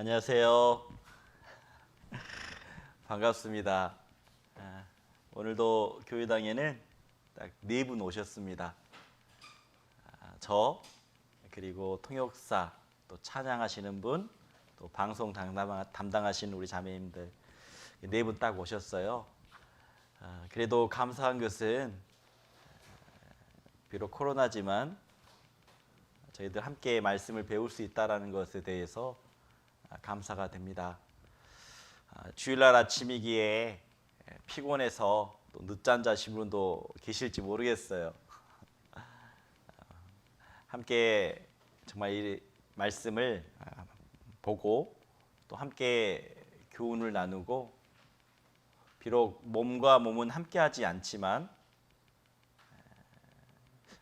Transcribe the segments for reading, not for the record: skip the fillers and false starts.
안녕하세요. 반갑습니다. 오늘도 교회당에는 딱 4분 오셨습니다. 저 그리고 통역사 또 찬양하시는 분 또 방송 담당하시는 우리 자매님들 4분 딱 오셨어요. 그래도 감사한 것은 비록 코로나지만 저희들 함께 말씀을 배울 수 있다는 것에 대해서 감사가 됩니다. 주일날 아침이기에 피곤해서 또 늦잠 자신 분도 계실지 모르겠어요. 함께 정말 이 말씀을 보고 또 함께 교훈을 나누고 비록 몸과 몸은 함께하지 않지만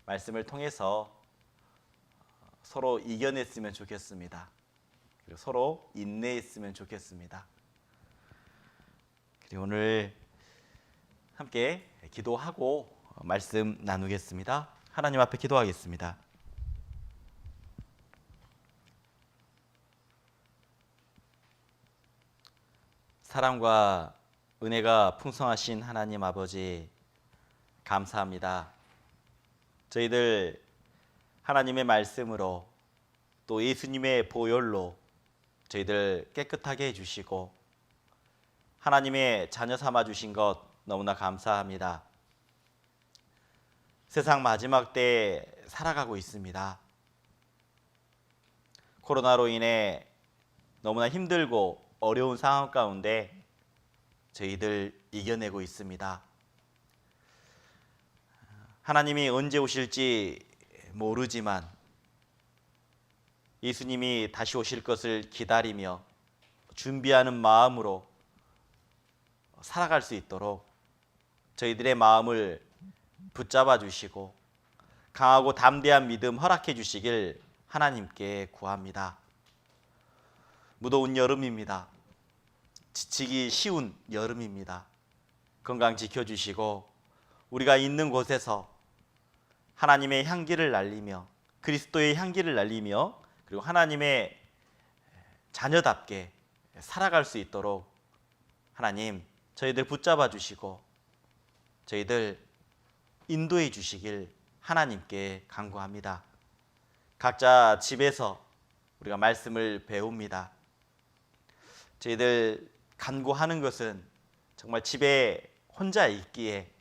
말씀을 통해서 서로 이겨냈으면 좋겠습니다. 그리고 서로 인내했으면 좋겠습니다. 그리고 오늘 함께 기도하고 말씀 나누겠습니다. 하나님 앞에 기도하겠습니다. 사랑과 은혜가 풍성하신 하나님 아버지 감사합니다. 저희들 하나님의 말씀으로 또 예수님의 보혈로 저희들 깨끗하게 해주시고 하나님의 자녀 삼아 주신 것 너무나 감사합니다. 세상 마지막 때에 살아가고 있습니다. 코로나로 인해 너무나 힘들고 어려운 상황 가운데 저희들 이겨내고 있습니다. 하나님이 언제 오실지 모르지만 예수님이 다시 오실 것을 기다리며 준비하는 마음으로 살아갈 수 있도록 저희들의 마음을 붙잡아 주시고 강하고 담대한 믿음 허락해 주시길 하나님께 구합니다. 무더운 여름입니다. 지치기 쉬운 여름입니다. 건강 지켜주시고 우리가 있는 곳에서 하나님의 향기를 날리며 그리스도의 향기를 날리며 그리고 하나님의 자녀답게 살아갈 수 있도록 하나님 저희들 붙잡아 주시고 저희들 인도해 주시길 하나님께 간구합니다. 각자 집에서 우리가 말씀을 배웁니다. 저희들 간구하는 것은 정말 집에 혼자 있기에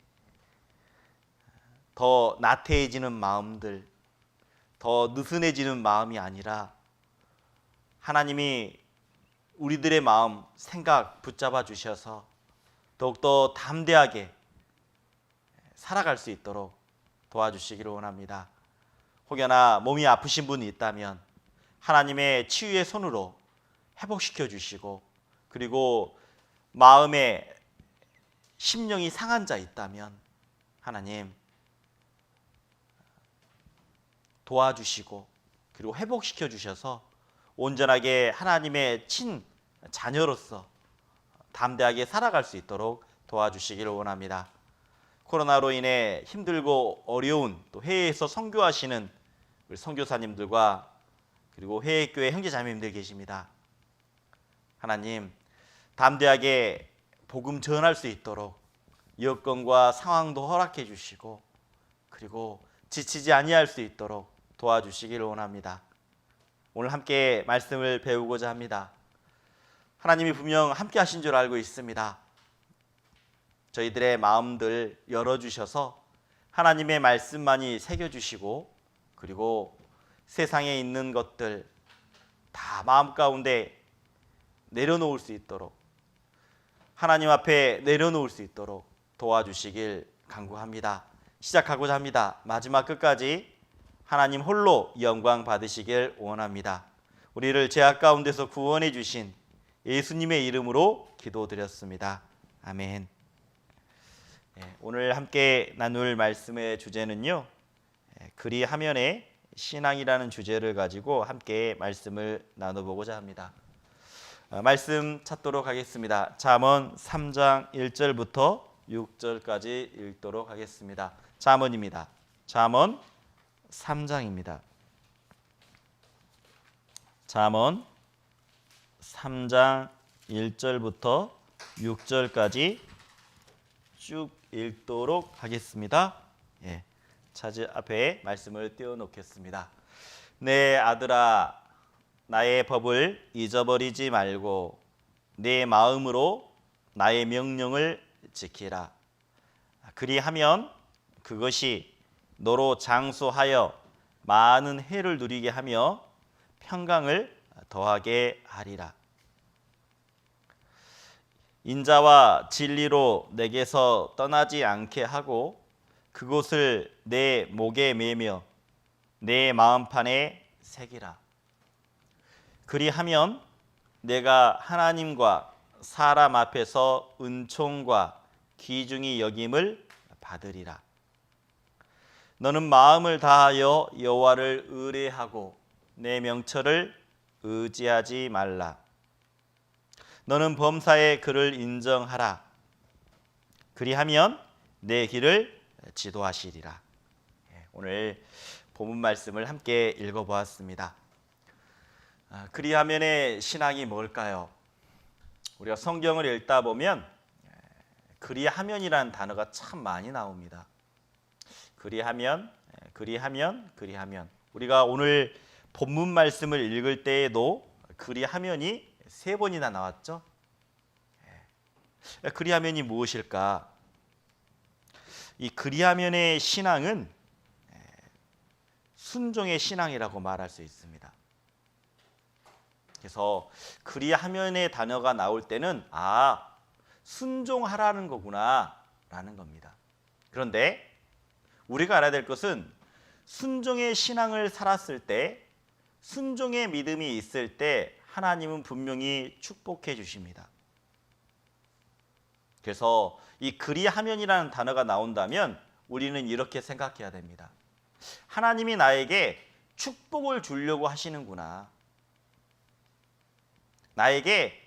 더 나태해지는 마음들, 더 느슨해지는 마음이 아니라 하나님이 우리들의 마음, 생각 붙잡아 주셔서 더욱더 담대하게 살아갈 수 있도록 도와주시기를 원합니다. 혹여나 몸이 아프신 분이 있다면 하나님의 치유의 손으로 회복시켜 주시고 그리고 마음에 심령이 상한 자 있다면 하나님 도와주시고 그리고 회복시켜 주셔서 온전하게 하나님의 친 자녀로서 담대하게 살아갈 수 있도록 도와주시기를 원합니다. 코로나로 인해 힘들고 어려운 또 해외에서 선교하시는 우리 선교사님들과 그리고 해외교회 형제자매님들 계십니다. 하나님 담대하게 복음 전할 수 있도록 여건과 상황도 허락해 주시고 그리고 지치지 아니할 수 있도록 도와주시기를 원합니다. 오늘 함께 말씀을 배우고자 합니다. 하나님이 분명 함께 하신 줄 알고 있습니다. 저희들의 마음들 열어주셔서 하나님의 말씀만이 새겨주시고 그리고 세상에 있는 것들 다 마음 가운데 내려놓을 수 있도록 하나님 앞에 내려놓을 수 있도록 도와주시길 간구합니다. 시작하고자 합니다. 마지막 끝까지 하나님 홀로 영광 받으시길 원합니다. 우리를 죄악 가운데서 구원해 주신 예수님의 이름으로 기도드렸습니다. 아멘. 오늘 함께 나눌 말씀의 주제는요, 그리 하면의 신앙이라는 주제를 가지고 함께 말씀을 나눠보고자 합니다. 말씀 찾도록 하겠습니다. 잠언 3장 1절부터 6절까지 읽도록 하겠습니다. 잠언입니다. 잠언 3장입니다. 잠언 3장 1절부터 6절까지 쭉 읽도록 하겠습니다. 예, 차지 앞에 말씀을 띄워놓겠습니다. 내 아들아, 나의 법을 잊어버리지 말고 내 마음으로 나의 명령을 지키라. 그리하면 그것이 너로 장수하여 많은 해를 누리게 하며 평강을 더하게 하리라. 인자와 진리로 내게서 떠나지 않게 하고 그곳을 내 목에 매며 내 마음판에 새기라. 그리하면 내가 하나님과 사람 앞에서 은총과 귀중히 여김을 받으리라. 너는 마음을 다하여 여호와를 의뢰하고 내 명철을 의지하지 말라. 너는 범사의 그를 인정하라. 그리하면 내 길을 지도하시리라. 오늘 본문 말씀을 함께 읽어보았습니다. 그리하면의 신앙이 뭘까요? 우리가 성경을 읽다 보면 그리하면이라는 단어가 참 많이 나옵니다. 그리하면. 우리가 오늘 본문 말씀을 읽을 때에도 그리하면이 3번이나 나왔죠. 그리하면이 무엇일까? 이 그리하면의 신앙은 순종의 신앙이라고 말할 수 있습니다. 그래서 그리하면의 단어가 나올 때는 순종하라는 거구나 라는 겁니다. 그런데 우리가 알아야 될 것은 순종의 신앙을 살았을 때, 순종의 믿음이 있을 때 하나님은 분명히 축복해 주십니다. 그래서 이 그리하면이라는 단어가 나온다면 우리는 이렇게 생각해야 됩니다. 하나님이 나에게 축복을 주려고 하시는구나. 나에게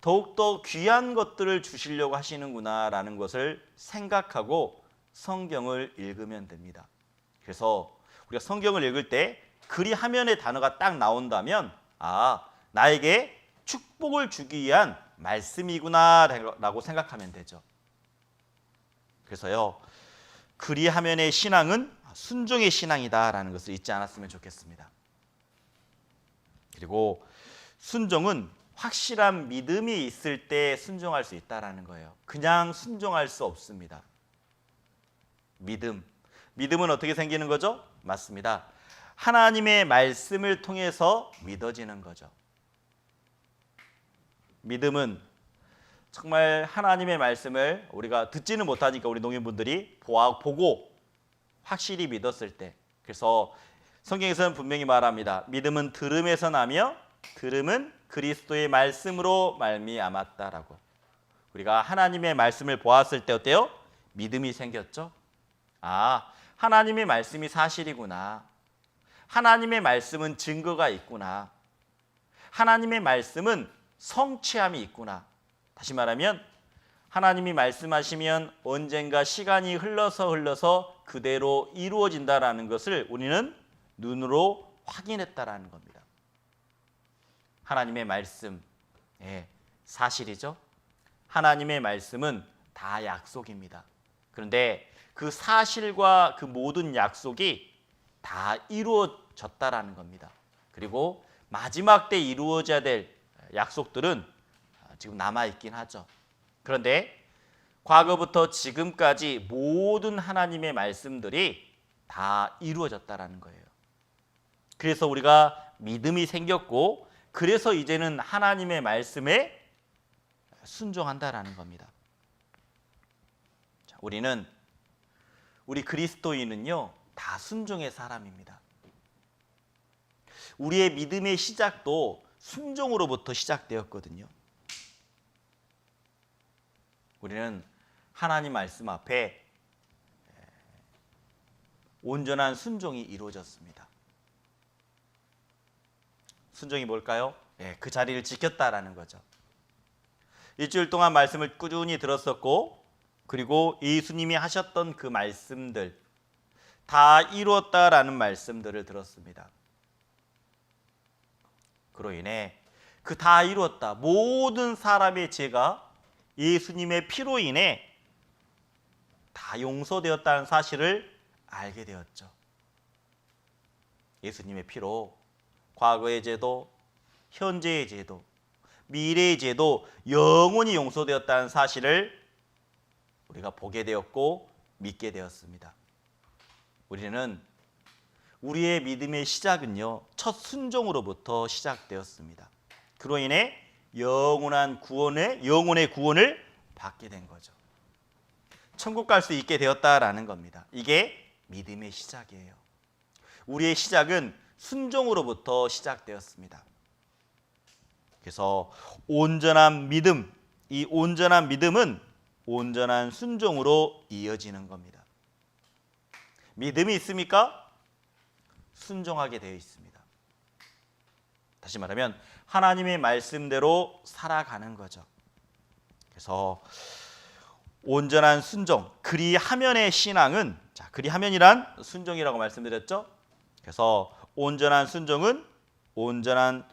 더욱더 귀한 것들을 주시려고 하시는구나 라는 것을 생각하고 성경을 읽으면 됩니다. 그래서 우리가 성경을 읽을 때 그리하면의 단어가 딱 나온다면 나에게 축복을 주기 위한 말씀이구나 라고 생각하면 되죠. 그래서요, 그리하면의 신앙은 순종의 신앙이다 라는 것을 잊지 않았으면 좋겠습니다. 그리고 순종은 확실한 믿음이 있을 때 순종할 수 있다라는 거예요. 그냥 순종할 수 없습니다. 믿음은 어떻게 생기는 거죠? 맞습니다. 하나님의 말씀을 통해서 믿어지는 거죠. 믿음은 정말 하나님의 말씀을 우리가 듣지는 못하니까 우리 농민분들이 보고 확실히 믿었을 때, 그래서 성경에서는 분명히 말합니다. 믿음은 들음에서 나며 들음은 그리스도의 말씀으로 말미암았다라고. 우리가 하나님의 말씀을 보았을 때 어때요? 믿음이 생겼죠. 하나님의 말씀이 사실이구나. 하나님의 말씀은 증거가 있구나. 하나님의 말씀은 성취함이 있구나. 다시 말하면 하나님이 말씀하시면 언젠가 시간이 흘러서 그대로 이루어진다라는 것을 우리는 눈으로 확인했다라는 겁니다. 하나님의 말씀, 사실이죠. 하나님의 말씀은 다 약속입니다. 그런데 그 사실과 그 모든 약속이 다 이루어졌다라는 겁니다. 그리고 마지막 때 이루어져야 될 약속들은 지금 남아있긴 하죠. 그런데 과거부터 지금까지 모든 하나님의 말씀들이 다 이루어졌다라는 거예요. 그래서 우리가 믿음이 생겼고, 그래서 이제는 하나님의 말씀에 순종한다라는 겁니다. 우리 그리스도인은요, 다 순종의 사람입니다. 우리의 믿음의 시작도 순종으로부터 시작되었거든요. 우리는 하나님 말씀 앞에 온전한 순종이 이루어졌습니다. 순종이 뭘까요? 그 자리를 지켰다라는 거죠. 일주일 동안 말씀을 꾸준히 들었었고, 그리고 예수님이 하셨던 그 말씀들 다 이루었다라는 말씀들을 들었습니다. 그로 인해 그 다 이루었다. 모든 사람의 죄가 예수님의 피로 인해 다 용서되었다는 사실을 알게 되었죠. 예수님의 피로 과거의 죄도, 현재의 죄도, 미래의 죄도 영원히 용서되었다는 사실을 우리가 보게 되었고 믿게 되었습니다. 우리는 우리의 믿음의 시작은요, 첫 순종으로부터 시작되었습니다. 그로 인해 영원의 구원을 받게 된 거죠. 천국 갈 수 있게 되었다라는 겁니다. 이게 믿음의 시작이에요. 우리의 시작은 순종으로부터 시작되었습니다. 그래서 온전한 믿음, 이 온전한 믿음은 온전한 순종으로 이어지는 겁니다. 믿음이 있습니까? 순종하게 되어 있습니다. 다시 말하면 하나님의 말씀대로 살아가는 거죠. 그래서 온전한 순종, 그리하면의 신앙은, 자, 그리하면이란 순종이라고 말씀드렸죠. 그래서 온전한 순종은 온전한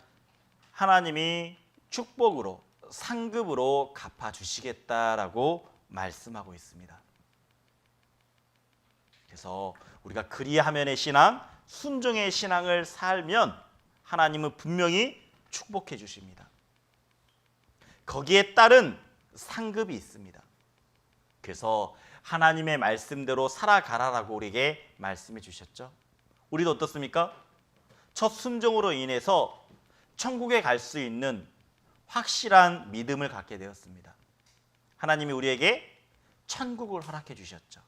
하나님이 축복으로, 상급으로 갚아주시겠다라고 말씀하고 있습니다. 그래서 우리가 그리하면의 신앙, 순종의 신앙을 살면 하나님은 분명히 축복해 주십니다. 거기에 따른 상급이 있습니다. 그래서 하나님의 말씀대로 살아가라라고 우리에게 말씀해 주셨죠. 우리도 어떻습니까? 첫 순종으로 인해서 천국에 갈 수 있는 확실한 믿음을 갖게 되었습니다. 하나님이 우리에게 천국을 허락해 주셨죠.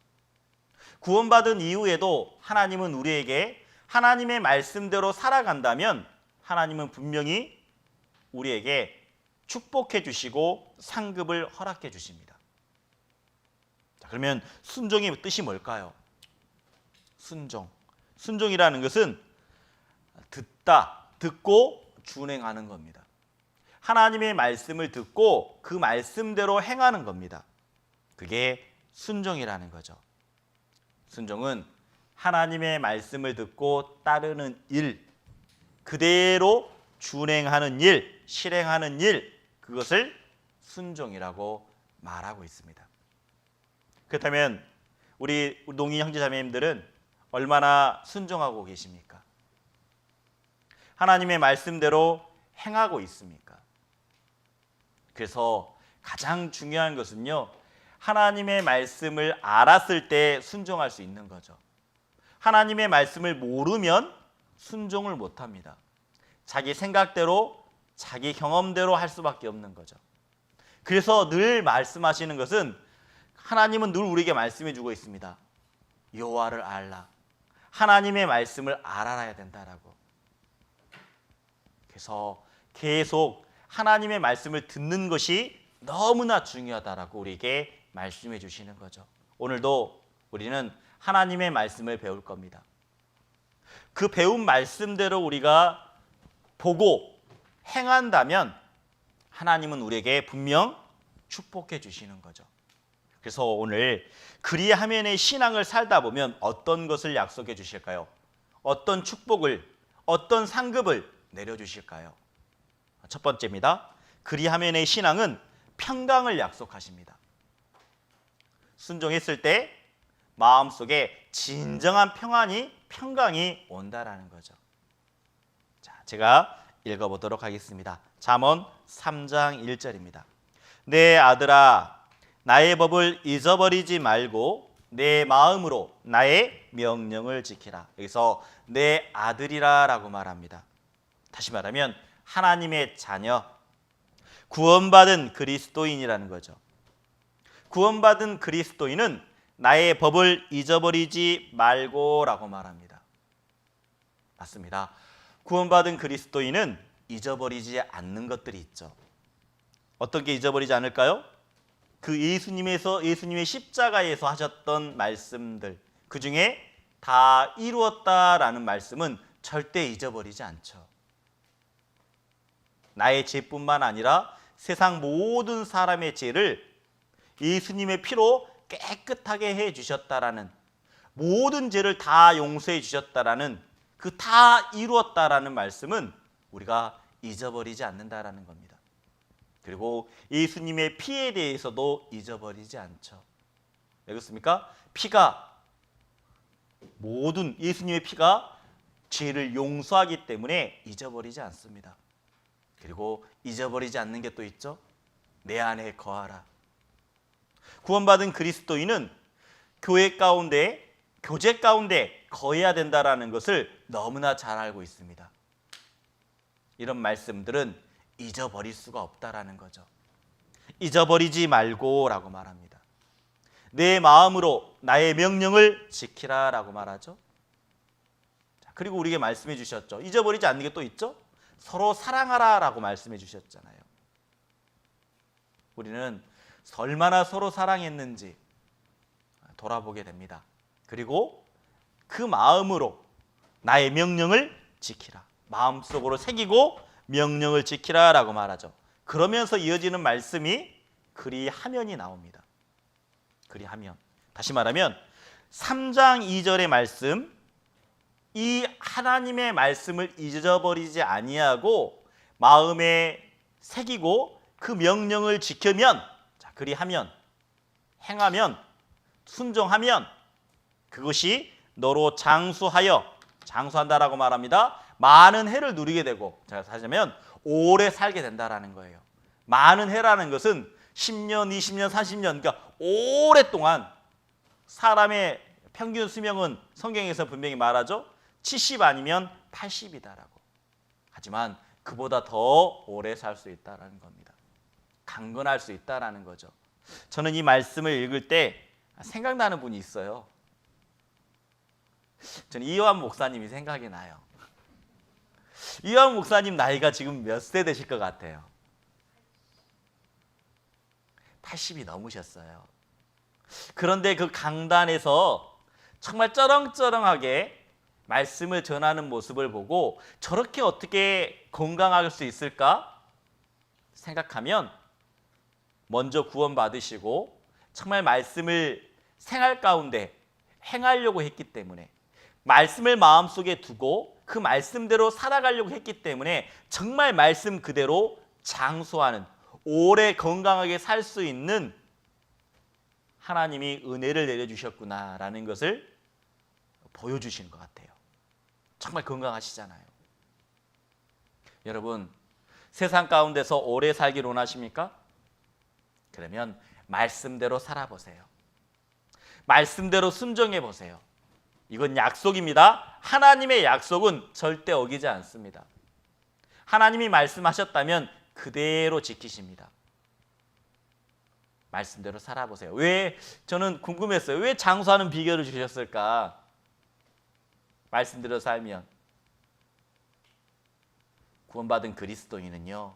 구원받은 이후에도 하나님은 우리에게 하나님의 말씀대로 살아간다면 하나님은 분명히 우리에게 축복해 주시고 상급을 허락해 주십니다. 자, 그러면 순종의 뜻이 뭘까요? 순종이라는 것은 듣고 준행하는 겁니다. 하나님의 말씀을 듣고 그 말씀대로 행하는 겁니다. 그게 순종이라는 거죠. 순종은 하나님의 말씀을 듣고 따르는 일, 그대로 준행하는 일, 실행하는 일, 그것을 순종이라고 말하고 있습니다. 그렇다면 우리 농인 형제자매님들은 얼마나 순종하고 계십니까? 하나님의 말씀대로 행하고 있습니까? 그래서 가장 중요한 것은요, 하나님의 말씀을 알았을 때 순종할 수 있는 거죠. 하나님의 말씀을 모르면 순종을 못합니다. 자기 생각대로, 자기 경험대로 할 수밖에 없는 거죠. 그래서 늘 말씀하시는 것은, 하나님은 늘 우리에게 말씀해 주고 있습니다. 여호와를 알라. 하나님의 말씀을 알아야 된다라고. 그래서 계속 하나님의 말씀을 듣는 것이 너무나 중요하다라고 우리에게 말씀해 주시는 거죠. 오늘도 우리는 하나님의 말씀을 배울 겁니다. 그 배운 말씀대로 우리가 보고 행한다면 하나님은 우리에게 분명 축복해 주시는 거죠. 그래서 오늘 그리하면의 신앙을 살다 보면 어떤 것을 약속해 주실까요? 어떤 축복을, 어떤 상급을 내려주실까요? 첫 번째입니다. 그리하면의 신앙은 평강을 약속하십니다. 순종했을 때 마음속에 진정한 평강이 온다라는 거죠. 자, 제가 읽어보도록 하겠습니다. 잠언 3장 1절입니다. 내 아들아, 나의 법을 잊어버리지 말고 내 마음으로 나의 명령을 지키라. 여기서 내 아들이라 라고 말합니다. 다시 말하면 하나님의 자녀, 구원받은 그리스도인이라는 거죠. 구원받은 그리스도인은 나의 법을 잊어버리지 말고 라고 말합니다. 맞습니다. 구원받은 그리스도인은 잊어버리지 않는 것들이 있죠. 어떤 게 잊어버리지 않을까요? 그 예수님의 십자가에서 하셨던 말씀들, 그 중에 다 이루었다라는 말씀은 절대 잊어버리지 않죠. 나의 죄뿐만 아니라 세상 모든 사람의 죄를 예수님의 피로 깨끗하게 해주셨다라는, 모든 죄를 다 용서해 주셨다라는, 그 다 이루었다라는 말씀은 우리가 잊어버리지 않는다라는 겁니다. 그리고 예수님의 피에 대해서도 잊어버리지 않죠. 왜 그렇습니까? 모든 예수님의 피가 죄를 용서하기 때문에 잊어버리지 않습니다. 그리고 잊어버리지 않는 게 또 있죠. 내 안에 거하라. 구원받은 그리스도인은 교회 가운데, 교제 가운데 거해야 된다라는 것을 너무나 잘 알고 있습니다. 이런 말씀들은 잊어버릴 수가 없다라는 거죠. 잊어버리지 말고라고 말합니다. 내 마음으로 나의 명령을 지키라라고 말하죠. 그리고 우리에게 말씀해 주셨죠. 잊어버리지 않는 게 또 있죠. 서로 사랑하라라고 말씀해 주셨잖아요. 우리는 얼마나 서로 사랑했는지 돌아보게 됩니다. 그리고 그 마음으로 나의 명령을 지키라. 마음속으로 새기고 명령을 지키라라고 말하죠. 그러면서 이어지는 말씀이 그리하면이 나옵니다. 그리하면. 다시 말하면 3장 2절의 말씀, 이 하나님의 말씀을 잊어버리지 아니하고 마음에 새기고 그 명령을 지키면, 그리하면, 행하면, 순종하면 그것이 너로 장수한다라고 말합니다. 많은 해를 누리게 되고, 제가 사자면 오래 살게 된다라는 거예요. 많은 해라는 것은 10년, 20년, 30년, 그러니까 오랫동안. 사람의 평균 수명은 성경에서 분명히 말하죠. 70 아니면 80이다라고. 하지만 그보다 더 오래 살 수 있다라는 겁니다. 강건할 수 있다라는 거죠. 저는 이 말씀을 읽을 때 생각나는 분이 있어요. 저는 이요한 목사님이 생각이 나요. 이요한 목사님 나이가 지금 몇 세 되실 것 같아요? 80이 넘으셨어요. 그런데 그 강단에서 정말 쩌렁쩌렁하게 말씀을 전하는 모습을 보고 저렇게 어떻게 건강할 수 있을까 생각하면, 먼저 구원받으시고 정말 말씀을 생활 가운데 행하려고 했기 때문에, 말씀을 마음속에 두고 그 말씀대로 살아가려고 했기 때문에 정말 말씀 그대로 장수하는, 오래 건강하게 살 수 있는 하나님이 은혜를 내려주셨구나라는 것을 보여주시는 것 같아요. 정말 건강하시잖아요. 여러분, 세상 가운데서 오래 살기를 원하십니까? 그러면 말씀대로 살아보세요. 말씀대로 순종해 보세요. 이건 약속입니다. 하나님의 약속은 절대 어기지 않습니다. 하나님이 말씀하셨다면 그대로 지키십니다. 말씀대로 살아보세요. 왜, 저는 궁금했어요. 왜 장수하는 비결을 주셨을까? 말씀대로 살면. 구원받은 그리스도인은요,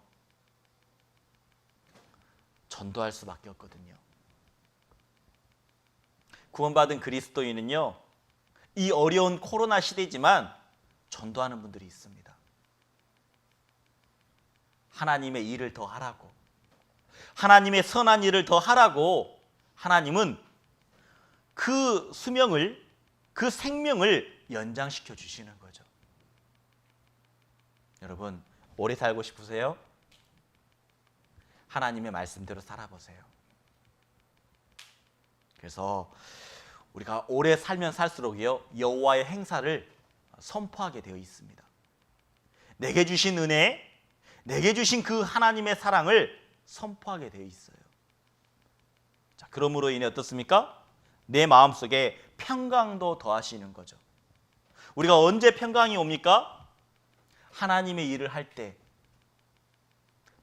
전도할 수밖에 없거든요. 구원받은 그리스도인은요, 이 어려운 코로나 시대지만 전도하는 분들이 있습니다. 하나님의 일을 더 하라고, 하나님의 선한 일을 더 하라고 하나님은 그 수명을, 그 생명을 연장시켜 주시는 거죠. 여러분, 오래 살고 싶으세요? 하나님의 말씀대로 살아보세요. 그래서 우리가 오래 살면 살수록요, 여호와의 행사를 선포하게 되어 있습니다. 내게 주신 은혜, 내게 주신 그 하나님의 사랑을 선포하게 되어 있어요. 자, 그러므로 인해 어떻습니까? 내 마음속에 평강도 더하시는 거죠. 우리가 언제 평강이 옵니까? 하나님의 일을 할 때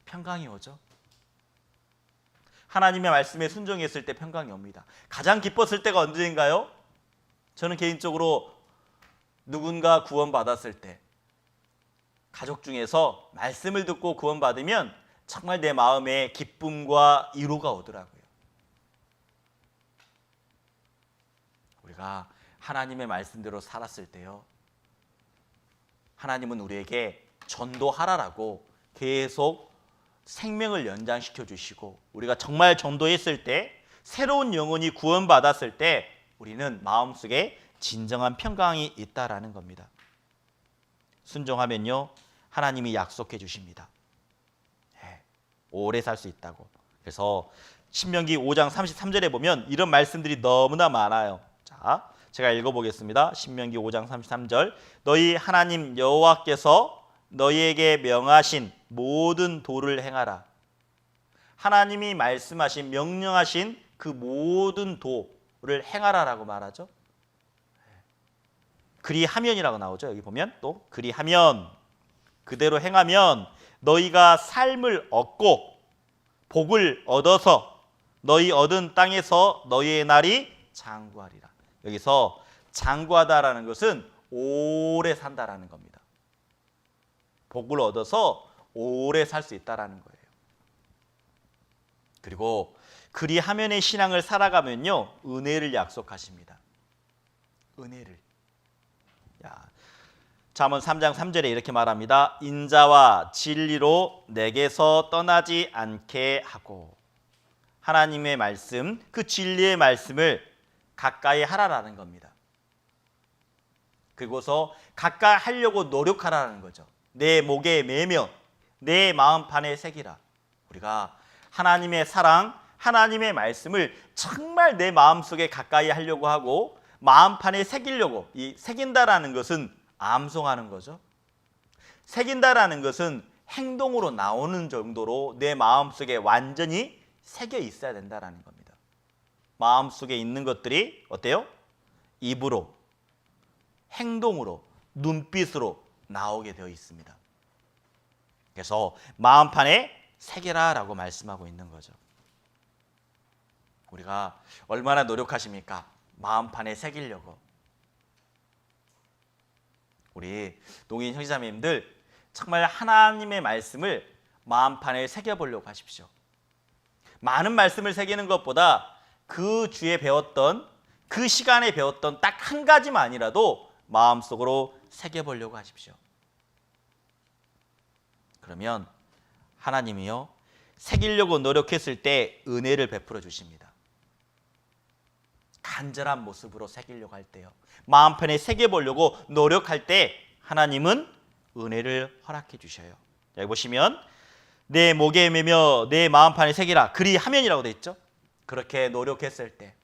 평강이 오죠. 하나님의 말씀에 순종했을 때 평강이 옵니다. 가장 기뻤을 때가 언제인가요? 저는 개인적으로 누군가 구원받았을 때, 가족 중에서 말씀을 듣고 구원받으면 정말 내 마음에 기쁨과 위로가 오더라고요. 우리가 하나님의 말씀대로 살았을 때요, 하나님은 우리에게 전도하라라고 계속 생명을 연장시켜 주시고, 우리가 정말 전도했을 때, 새로운 영혼이 구원받았을 때 우리는 마음속에 진정한 평강이 있다라는 겁니다. 순종하면요, 하나님이 약속해 주십니다. 예, 오래 살 수 있다고. 그래서 신명기 5장 33절에 보면 이런 말씀들이 너무나 많아요. 자, 제가 읽어보겠습니다. 신명기 5장 33절. 너희 하나님 여호와께서 너희에게 명하신 모든 도를 행하라. 하나님이 말씀하신 명령하신 그 모든 도를 행하라라고 말하죠. 그리하면이라고 나오죠. 여기 보면 또 그리하면, 그대로 행하면 너희가 삶을 얻고 복을 얻어서 너희 얻은 땅에서 너희의 날이 장구하리라. 여기서 장구하다라는 것은 오래 산다라는 겁니다. 복을 얻어서 오래 살 수 있다라는 거예요. 그리고 그리하면의 신앙을 살아가면요, 은혜를 약속하십니다. 은혜를. 잠언 3장 3절에 이렇게 말합니다. 인자와 진리로 내게서 떠나지 않게 하고. 하나님의 말씀, 그 진리의 말씀을 가까이 하라라는 겁니다. 그리고서 가까이 하려고 노력하라는 거죠. 내 목에 매며 내 마음판에 새기라. 우리가 하나님의 사랑, 하나님의 말씀을 정말 내 마음속에 가까이 하려고 하고 마음판에 새기려고, 이 새긴다라는 것은 암송하는 거죠. 새긴다라는 것은 행동으로 나오는 정도로 내 마음속에 완전히 새겨 있어야 된다라는 겁니다. 마음속에 있는 것들이 어때요? 입으로, 행동으로, 눈빛으로 나오게 되어 있습니다. 그래서 마음판에 새겨라라고 말씀하고 있는 거죠. 우리가 얼마나 노력하십니까? 마음판에 새기려고. 우리 농인 형제자매님들 정말 하나님의 말씀을 마음판에 새겨보려고 하십시오. 많은 말씀을 새기는 것보다 그 주에 배웠던, 그 시간에 배웠던 딱 한 가지만이라도 마음속으로 새겨보려고 하십시오. 그러면 하나님이요, 새기려고 노력했을 때 은혜를 베풀어 주십니다. 간절한 모습으로 새기려고 할 때요, 마음편에 새겨보려고 노력할 때 하나님은 은혜를 허락해 주셔요. 여기 보시면 내 목에 매며 내 마음판에 새기라, 그리하면이라고 되어 있죠. 그렇게 노력했을 때,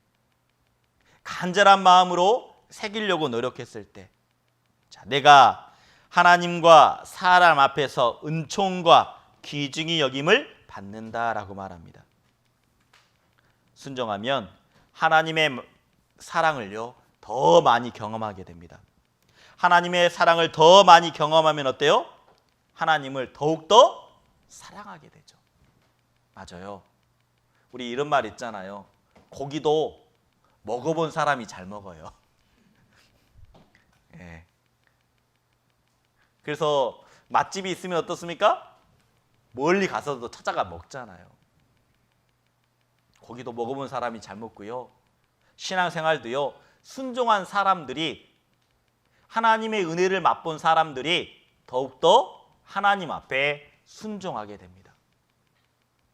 간절한 마음으로 새기려고 노력했을 때, 자, 내가 하나님과 사람 앞에서 은총과 귀중히 여김을 받는다라고 말합니다. 순종하면 하나님의 사랑을요, 더 많이 경험하게 됩니다. 하나님의 사랑을 더 많이 경험하면 어때요? 하나님을 더욱더 사랑하게 되죠. 맞아요. 우리 이런 말 있잖아요. 고기도 먹어본 사람이 잘 먹어요. 예. 그래서 맛집이 있으면 어떻습니까? 멀리 가서도 찾아가 먹잖아요. 고기도 먹어본 사람이 잘 먹고요. 신앙생활도요, 순종한 사람들이, 하나님의 은혜를 맛본 사람들이 더욱더 하나님 앞에 순종하게 됩니다.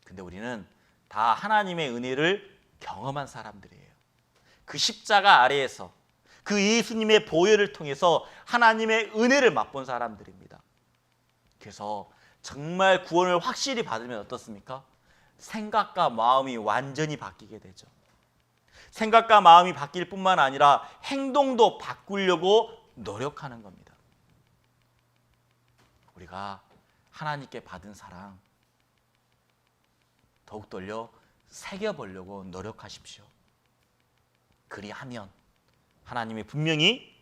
근데 우리는 다 하나님의 은혜를 경험한 사람들이에요. 그 십자가 아래에서 그 예수님의 보혈을 통해서 하나님의 은혜를 맛본 사람들입니다. 그래서 정말 구원을 확실히 받으면 어떻습니까? 생각과 마음이 완전히 바뀌게 되죠. 생각과 마음이 바뀔 뿐만 아니라 행동도 바꾸려고 노력하는 겁니다. 우리가 하나님께 받은 사랑 더욱더요, 새겨보려고 노력하십시오. 그리하면 하나님이 분명히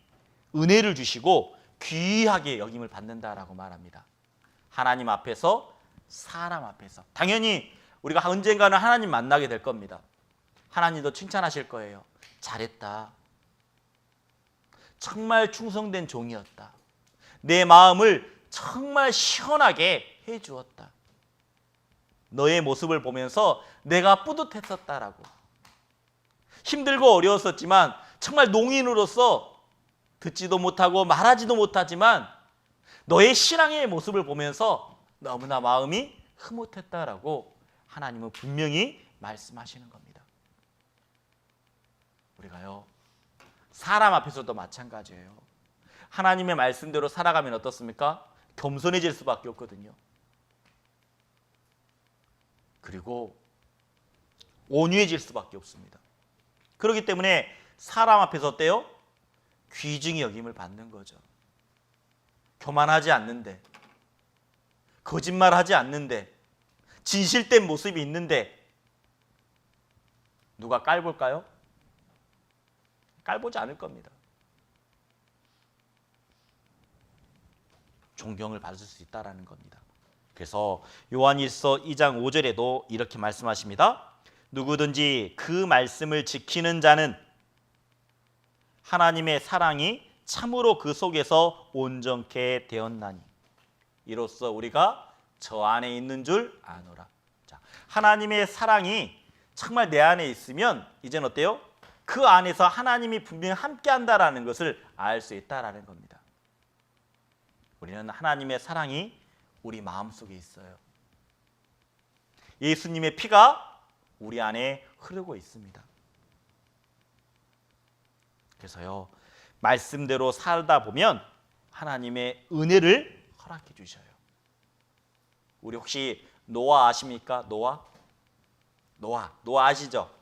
은혜를 주시고 귀하게 여김을 받는다라고 말합니다. 하나님 앞에서, 사람 앞에서. 당연히 우리가 언젠가는 하나님 만나게 될 겁니다. 하나님도 칭찬하실 거예요. 잘했다. 정말 충성된 종이었다. 내 마음을 정말 시원하게 해주었다. 너의 모습을 보면서 내가 뿌듯했었다라고. 힘들고 어려웠었지만 정말 농인으로서 듣지도 못하고 말하지도 못하지만 너의 신앙의 모습을 보면서 너무나 마음이 흐뭇했다라고 하나님은 분명히 말씀하시는 겁니다. 우리가요, 사람 앞에서도 마찬가지예요. 하나님의 말씀대로 살아가면 어떻습니까? 겸손해질 수밖에 없거든요. 그리고 온유해질 수밖에 없습니다. 그렇기 때문에 사람 앞에서 어때요? 귀중히 여김을 받는 거죠. 교만하지 않는데, 거짓말하지 않는데, 진실된 모습이 있는데 누가 깔볼까요? 깔보지 않을 겁니다. 존경을 받을 수 있다라는 겁니다. 그래서 요한일서 2장 5절에도 이렇게 말씀하십니다. 누구든지 그 말씀을 지키는 자는 하나님의 사랑이 참으로 그 속에서 온전케 되었나니 이로써 우리가 저 안에 있는 줄 아노라. 자, 하나님의 사랑이 정말 내 안에 있으면 이제는 어때요? 그 안에서 하나님이 분명히 함께 한다라는 것을 알 수 있다라는 겁니다. 우리는 하나님의 사랑이 우리 마음속에 있어요. 예수님의 피가 우리 안에 흐르고 있습니다. 그래서요, 말씀대로 살다 보면 하나님의 은혜를 허락해 주셔요. 우리 혹시 노아 아십니까? 노아 아시죠?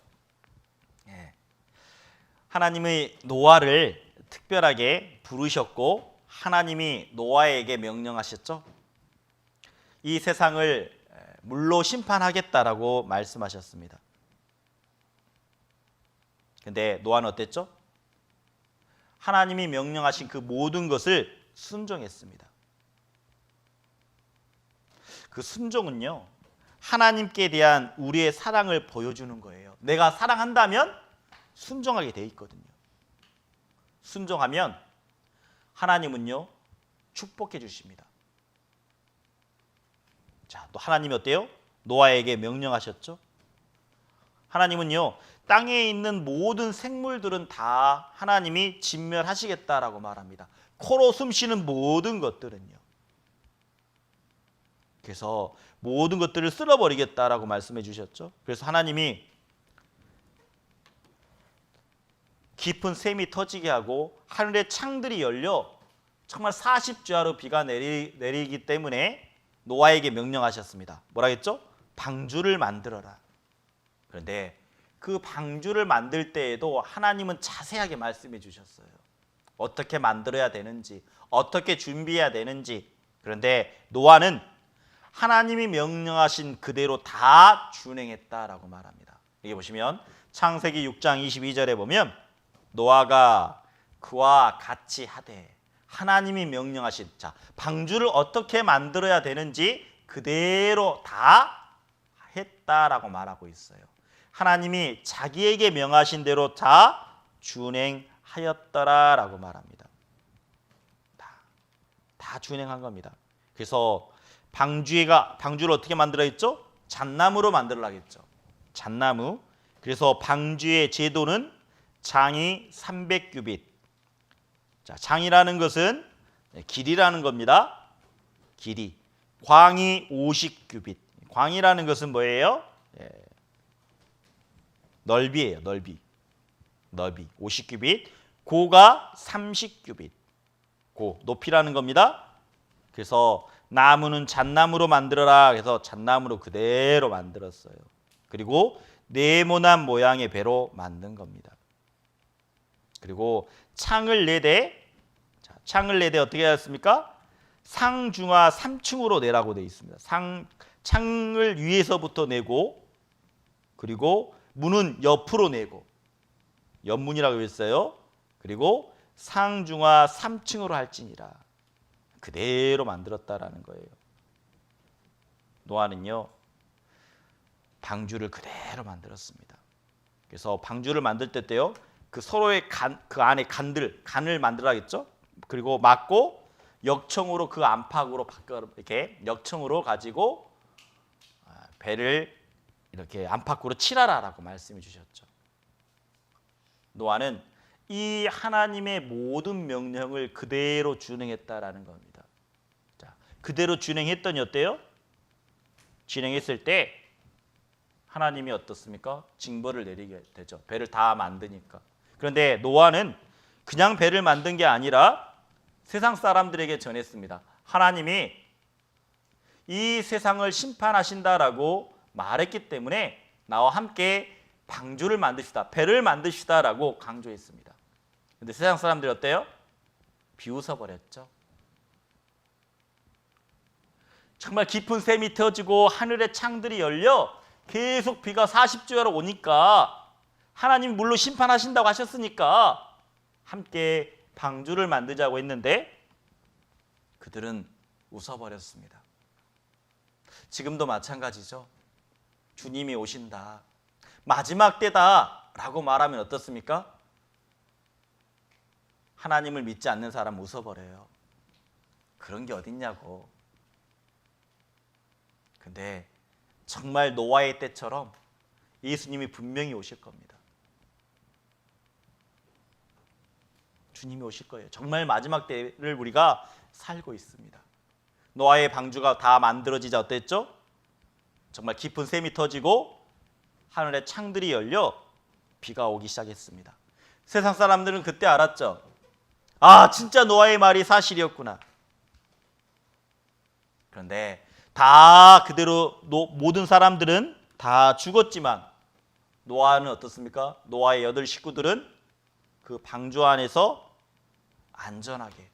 예. 하나님의 노아를 특별하게 부르셨고 하나님이 노아에게 명령하셨죠. 이 세상을 물로 심판하겠다라고 말씀하셨습니다. 근데 노아는 어땠죠? 하나님이 명령하신 그 모든 것을 순종했습니다. 그 순종은요, 하나님께 대한 우리의 사랑을 보여주는 거예요. 내가 사랑한다면 순종하게 돼 있거든요. 순종하면 하나님은요, 축복해 주십니다. 자, 또 하나님이 어때요? 노아에게 명령하셨죠? 하나님은요, 땅에 있는 모든 생물들은 다 하나님이 진멸하시겠다라고 말합니다. 코로 숨쉬는 모든 것들은요. 그래서 모든 것들을 쓸어버리겠다라고 말씀해 주셨죠. 그래서 하나님이 깊은 샘이 터지게 하고 하늘의 창들이 열려 정말 40주야로 비가 내리기 때문에 노아에게 명령하셨습니다. 뭐라 했죠? 방주를 만들어라. 그런데 그 방주를 만들 때에도 하나님은 자세하게 말씀해 주셨어요. 어떻게 만들어야 되는지, 어떻게 준비해야 되는지. 그런데 노아는 하나님이 명령하신 그대로 다 준행했다라고 말합니다. 여기 보시면 창세기 6장 22절에 보면 노아가 그와 같이 하되 하나님이 명령하신, 자, 방주를 어떻게 만들어야 되는지 그대로 다 했다라고 말하고 있어요. 하나님이 자기에게 명하신 대로 다 준행하였더라라고 말합니다. 다 준행한 겁니다. 그래서 방주를 어떻게 만들어 했죠? 잣나무로 만들어야겠죠. 잣나무. 그래서 방주의 제도는 장이 300규빗. 자, 장이라는 것은 길이라는 겁니다. 길이. 광이 50규빗. 광이라는 것은 뭐예요? 넓이에요. 넓이 50규빗. 고가 30규빗. 고 높이라는 겁니다. 그래서 나무는 잣나무로 만들어라. 그래서 잣나무로 그대로 만들었어요. 그리고 네모난 모양의 배로 만든 겁니다. 그리고 창을 4대. 자, 창을 4대 어떻게 하였습니까? 상중하 3층으로 내라고 되어 있습니다. 창을 위에서부터 내고, 그리고 문은 옆으로 내고, 옆문이라고 했어요. 그리고 상중하 3층으로 할지니라. 그대로 만들었다라는 거예요. 노아는요, 방주를 그대로 만들었습니다. 그래서 방주를 만들 때요, 그 서로의 그 안에 간을 만들어야겠죠. 그리고 막고 역청으로 그 안팎으로 이렇게 역청으로 가지고 배를 이렇게 안팎으로 칠하라라고 말씀해 주셨죠. 노아는 이 하나님의 모든 명령을 그대로 준행했다라는 겁니다. 자, 그대로 준행했더니 어때요? 진행했을 때 하나님이 어떻습니까? 징벌을 내리게 되죠. 배를 다 만드니까. 그런데 노아는 그냥 배를 만든 게 아니라 세상 사람들에게 전했습니다. 하나님이 이 세상을 심판하신다라고 말했기 때문에 나와 함께 방주를 만드시다, 배를 만드시다라고 강조했습니다. 근데 세상 사람들이 어때요? 비웃어버렸죠. 정말 깊은 샘이 터지고 하늘의 창들이 열려 계속 비가 40주야로 오니까 하나님 물로 심판하신다고 하셨으니까 함께 방주를 만들자고 했는데 그들은 웃어버렸습니다. 지금도 마찬가지죠. 주님이 오신다, 마지막 때다 라고 말하면 어떻습니까? 하나님을 믿지 않는 사람 웃어버려요. 그런 게 어딨냐고. 근데 정말 노아의 때처럼 예수님이 분명히 오실 겁니다. 주님이 오실 거예요. 정말 마지막 때를 우리가 살고 있습니다. 노아의 방주가 다 만들어지자 어땠죠? 정말 깊은 샘이 터지고 하늘의 창들이 열려 비가 오기 시작했습니다. 세상 사람들은 그때 알았죠. 아, 진짜 노아의 말이 사실이었구나. 그런데 다 그대로 모든 사람들은 다 죽었지만 노아는 어떻습니까? 노아의 8 식구들은 그 방주 안에서 안전하게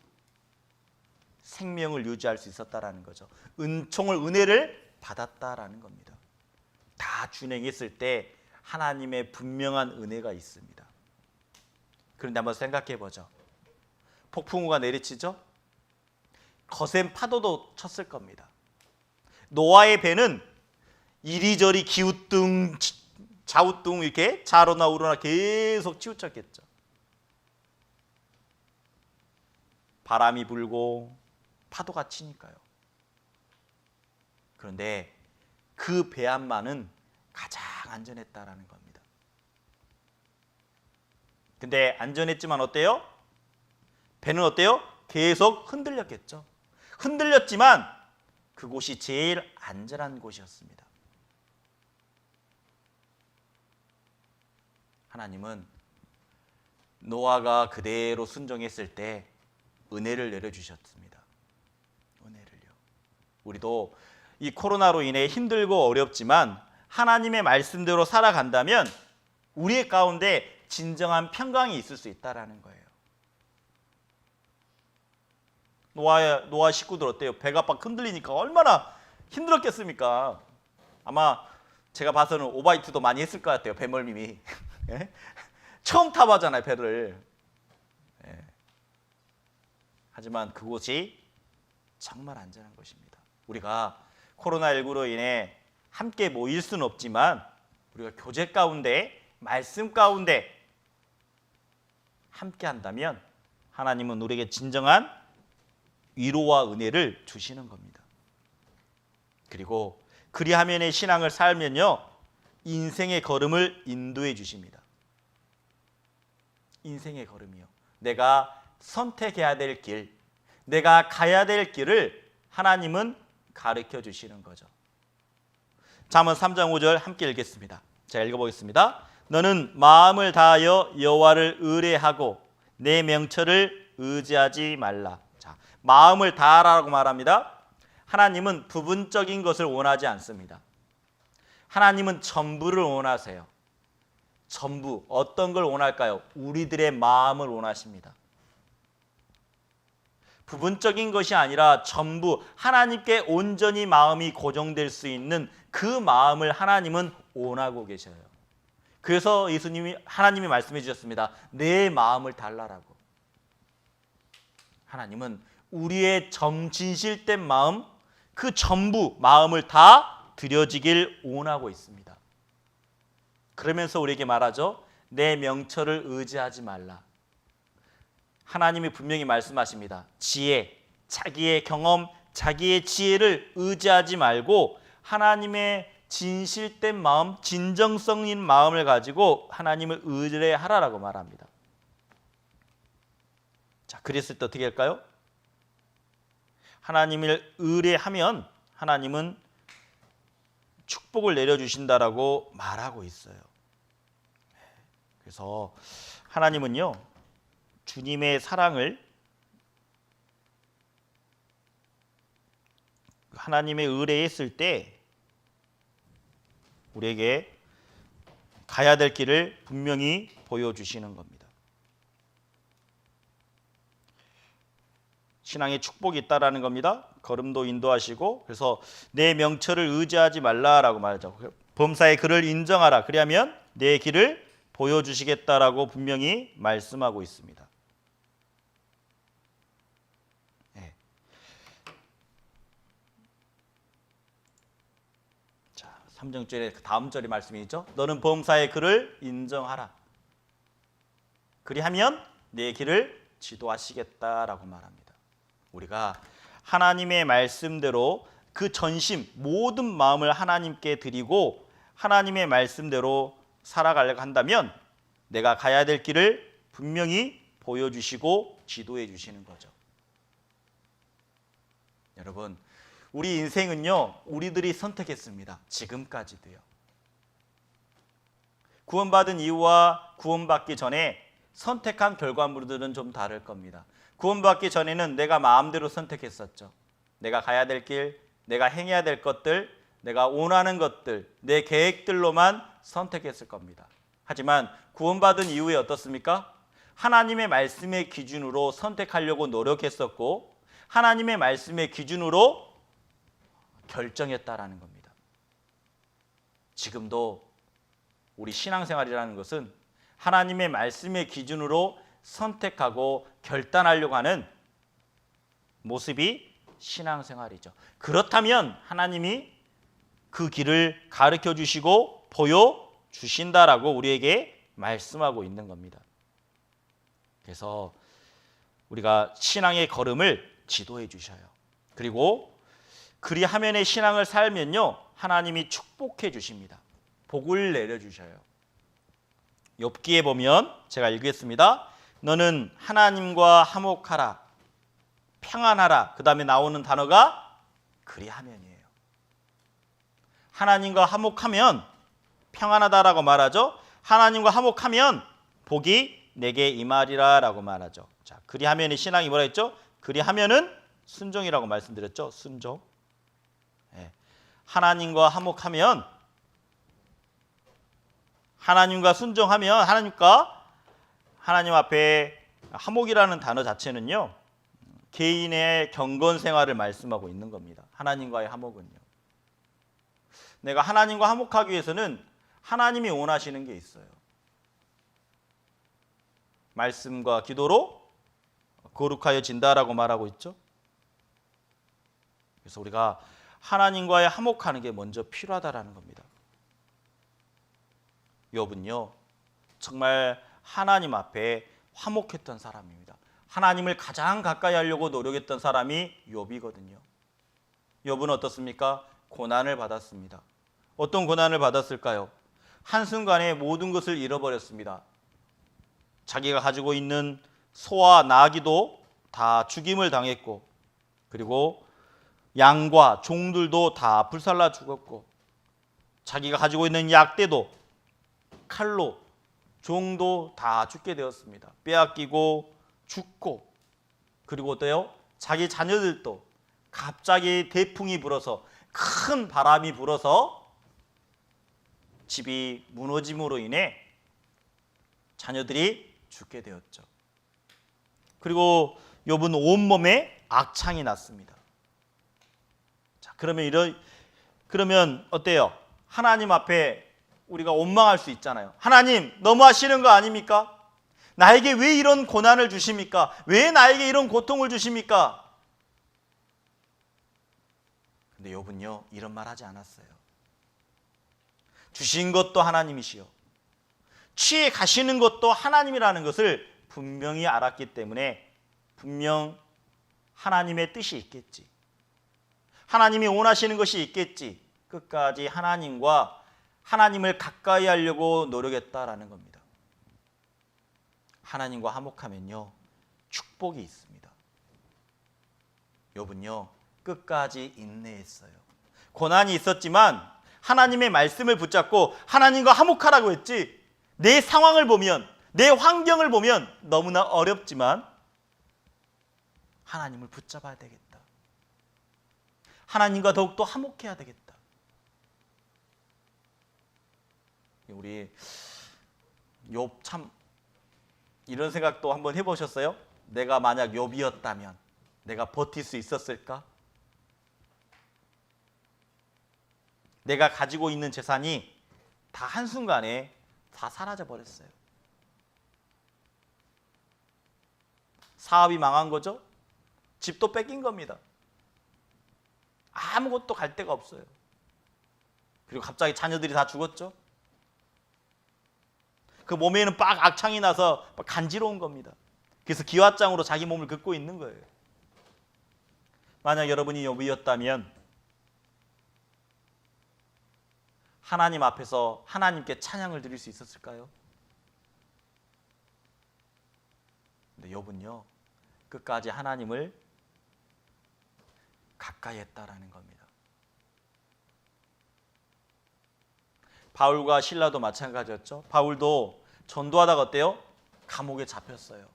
생명을 유지할 수 있었다라는 거죠. 은혜를 받았다라는 겁니다. 다 준행했을 때 하나님의 분명한 은혜가 있습니다. 그런데 한번 생각해 보죠. 폭풍우가 내리치죠? 거센 파도도 쳤을 겁니다. 노아의 배는 이리저리 기우뚱 좌우뚱 이렇게 좌로나 우로나 계속 치우쳤겠죠. 바람이 불고 파도가 치니까요. 그런데 그 배 안만은 가장 안전했다라는 겁니다. 근데 안전했지만 어때요? 배는 어때요? 계속 흔들렸겠죠. 흔들렸지만 그곳이 제일 안전한 곳이었습니다. 하나님은 노아가 그대로 순종했을 때 은혜를 내려주셨습니다. 은혜를요. 우리도 이 코로나로 인해 힘들고 어렵지만 하나님의 말씀대로 살아간다면 우리의 가운데 진정한 평강이 있을 수 있다라는 거예요. 노아 식구들 어때요? 배가 막 흔들리니까 얼마나 힘들었겠습니까? 아마 제가 봐서는 오바이트도 많이 했을 것 같아요. 배멀님이. 처음 타봐잖아요, 배를. 하지만 그곳이 정말 안전한 것입니다. 우리가 코로나19로 인해 함께 모일 수는 없지만 우리가 교제 가운데, 말씀 가운데 함께 한다면 하나님은 우리에게 진정한 위로와 은혜를 주시는 겁니다. 그리고 그리하면의 신앙을 살면요, 인생의 걸음을 인도해 주십니다. 인생의 걸음이요. 내가 선택해야 될 길, 내가 가야 될 길을 하나님은 가르쳐 주시는 거죠. 잠언 3장 5절 함께 읽겠습니다. 제가 읽어보겠습니다. 너는 마음을 다하여 여호와를 의뢰하고 내 명철을 의지하지 말라. 자, 마음을 다하라고 말합니다. 하나님은 부분적인 것을 원하지 않습니다. 하나님은 전부를 원하세요. 전부. 어떤 걸 원할까요? 우리들의 마음을 원하십니다. 부분적인 것이 아니라 전부 하나님께 온전히 마음이 고정될 수 있는 그 마음을 하나님은 원하고 계셔요. 그래서 하나님이 말씀해 주셨습니다. 내 마음을 달라라고. 하나님은 우리의 진실된 마음, 그 전부 마음을 다 드려지길 원하고 있습니다. 그러면서 우리에게 말하죠. 내 명철을 의지하지 말라. 하나님이 분명히 말씀하십니다. 지혜, 자기의 경험, 자기의 지혜를 의지하지 말고 하나님의 진실된 마음, 진정성 있는 마음을 가지고 하나님을 의뢰하라라고 말합니다. 자, 그랬을 때 어떻게 할까요? 하나님을 의뢰하면 하나님은 축복을 내려주신다라고 말하고 있어요. 그래서 하나님은요, 주님의 사랑을 하나님의 의뢰에 있을 때 우리에게 가야 될 길을 분명히 보여주시는 겁니다. 신앙에 축복이 있다라는 겁니다. 걸음도 인도하시고, 그래서 내 명철을 의지하지 말라라고 말하죠. 범사의 그를 인정하라. 그리하면 내 길을 보여주시겠다라고 분명히 말씀하고 있습니다. 네. 자, 3절의 다음 절의 말씀이죠. 너는 범사의 그를 인정하라. 그리하면 내 길을 지도하시겠다라고 말합니다. 우리가 하나님의 말씀대로 그 전심, 모든 마음을 하나님께 드리고 하나님의 말씀대로 살아가려고 한다면 내가 가야 될 길을 분명히 보여주시고 지도해 주시는 거죠. 여러분, 우리 인생은요, 우리들이 선택했습니다. 지금까지도요. 구원받은 이후와 구원받기 전에 선택한 결과물들은 좀 다를 겁니다. 구원받기 전에는 내가 마음대로 선택했었죠. 내가 가야 될 길, 내가 행해야 될 것들, 내가 원하는 것들, 내 계획들로만 선택했을 겁니다. 하지만 구원받은 이후에 어떻습니까? 하나님의 말씀의 기준으로 선택하려고 노력했었고 하나님의 말씀의 기준으로 결정했다라는 겁니다. 지금도 우리 신앙생활이라는 것은 하나님의 말씀의 기준으로 선택하고 결단하려고 하는 모습이 신앙생활이죠. 그렇다면 하나님이 그 길을 가르쳐 주시고 보여주신다라고 우리에게 말씀하고 있는 겁니다. 그래서 우리가 신앙의 걸음을 지도해 주셔요. 그리고 그리하면의 신앙을 살면요, 하나님이 축복해 주십니다. 복을 내려 주셔요. 욥기에 보면 제가 읽겠습니다. 너는 하나님과 화목하라, 평안하라. 그 다음에 나오는 단어가 그리하면이에요. 하나님과 화목하면 평안하다라고 말하죠. 하나님과 화목하면 복이 내게 임하리라 라고 말하죠. 자, 그리하면의 신앙이 뭐라 했죠? 그리하면은 순종이라고 말씀드렸죠. 순종. 네. 하나님과 화목하면, 하나님과 순종하면, 하나님 앞에 화목이라는 단어 자체는요, 개인의 경건 생활을 말씀하고 있는 겁니다. 하나님과의 화목은요. 내가 하나님과 화목하기 위해서는 하나님이 원하시는 게 있어요. 말씀과 기도로 거룩하여진다라고 말하고 있죠. 그래서 우리가 하나님과의 화목하는 게 먼저 필요하다라는 겁니다. 욥은요, 정말 하나님 앞에 화목했던 사람입니다. 하나님을 가장 가까이 하려고 노력했던 사람이 욥이거든요. 욥은 어떻습니까? 고난을 받았습니다. 어떤 고난을 받았을까요? 한순간에 모든 것을 잃어버렸습니다. 자기가 가지고 있는 소와 나귀도 다 죽임을 당했고, 그리고 양과 종들도 다 불살라 죽었고, 자기가 가지고 있는 약대도 칼로 종도 다 죽게 되었습니다. 빼앗기고 죽고, 그리고 어때요? 자기 자녀들도 갑자기 대풍이 불어서, 큰 바람이 불어서 집이 무너짐으로 인해 자녀들이 죽게 되었죠. 그리고 욥은 온몸에 악창이 났습니다. 자, 그러면 어때요? 하나님 앞에 우리가 원망할 수 있잖아요. 하나님, 너무하시는 거 아닙니까? 나에게 왜 이런 고난을 주십니까? 왜 나에게 이런 고통을 주십니까? 근데 욥은요, 이런 말 하지 않았어요. 주신 것도 하나님이시요, 취해 가시는 것도 하나님이라는 것을 분명히 알았기 때문에 분명 하나님의 뜻이 있겠지, 하나님이 원하시는 것이 있겠지, 끝까지 하나님을 가까이 하려고 노력했다라는 겁니다. 하나님과 화목하면요, 축복이 있습니다. 욥은요, 끝까지 인내했어요. 고난이 있었지만 하나님의 말씀을 붙잡고 하나님과 화목하라고 했지, 내 상황을 보면, 내 환경을 보면 너무나 어렵지만 하나님을 붙잡아야 되겠다, 하나님과 더욱더 화목해야 되겠다. 우리 욥 참 이런 생각도 한번 해보셨어요? 내가 만약 욥이었다면 내가 버틸 수 있었을까? 내가 가지고 있는 재산이 다 한순간에 다 사라져 버렸어요. 사업이 망한 거죠. 집도 뺏긴 겁니다. 아무것도 갈 데가 없어요. 그리고 갑자기 자녀들이 다 죽었죠. 그 몸에는 빡 악창이 나서 간지러운 겁니다. 그래서 기왓장으로 자기 몸을 긁고 있는 거예요. 만약 여러분이 욥이었다면 하나님 앞에서 하나님께 찬양을 드릴 수 있었을까요? 근데 욥은요, 끝까지 하나님을 가까이 했다라는 겁니다. 바울과 실라도 마찬가지였죠. 바울도 전도하다가 어때요? 감옥에 잡혔어요.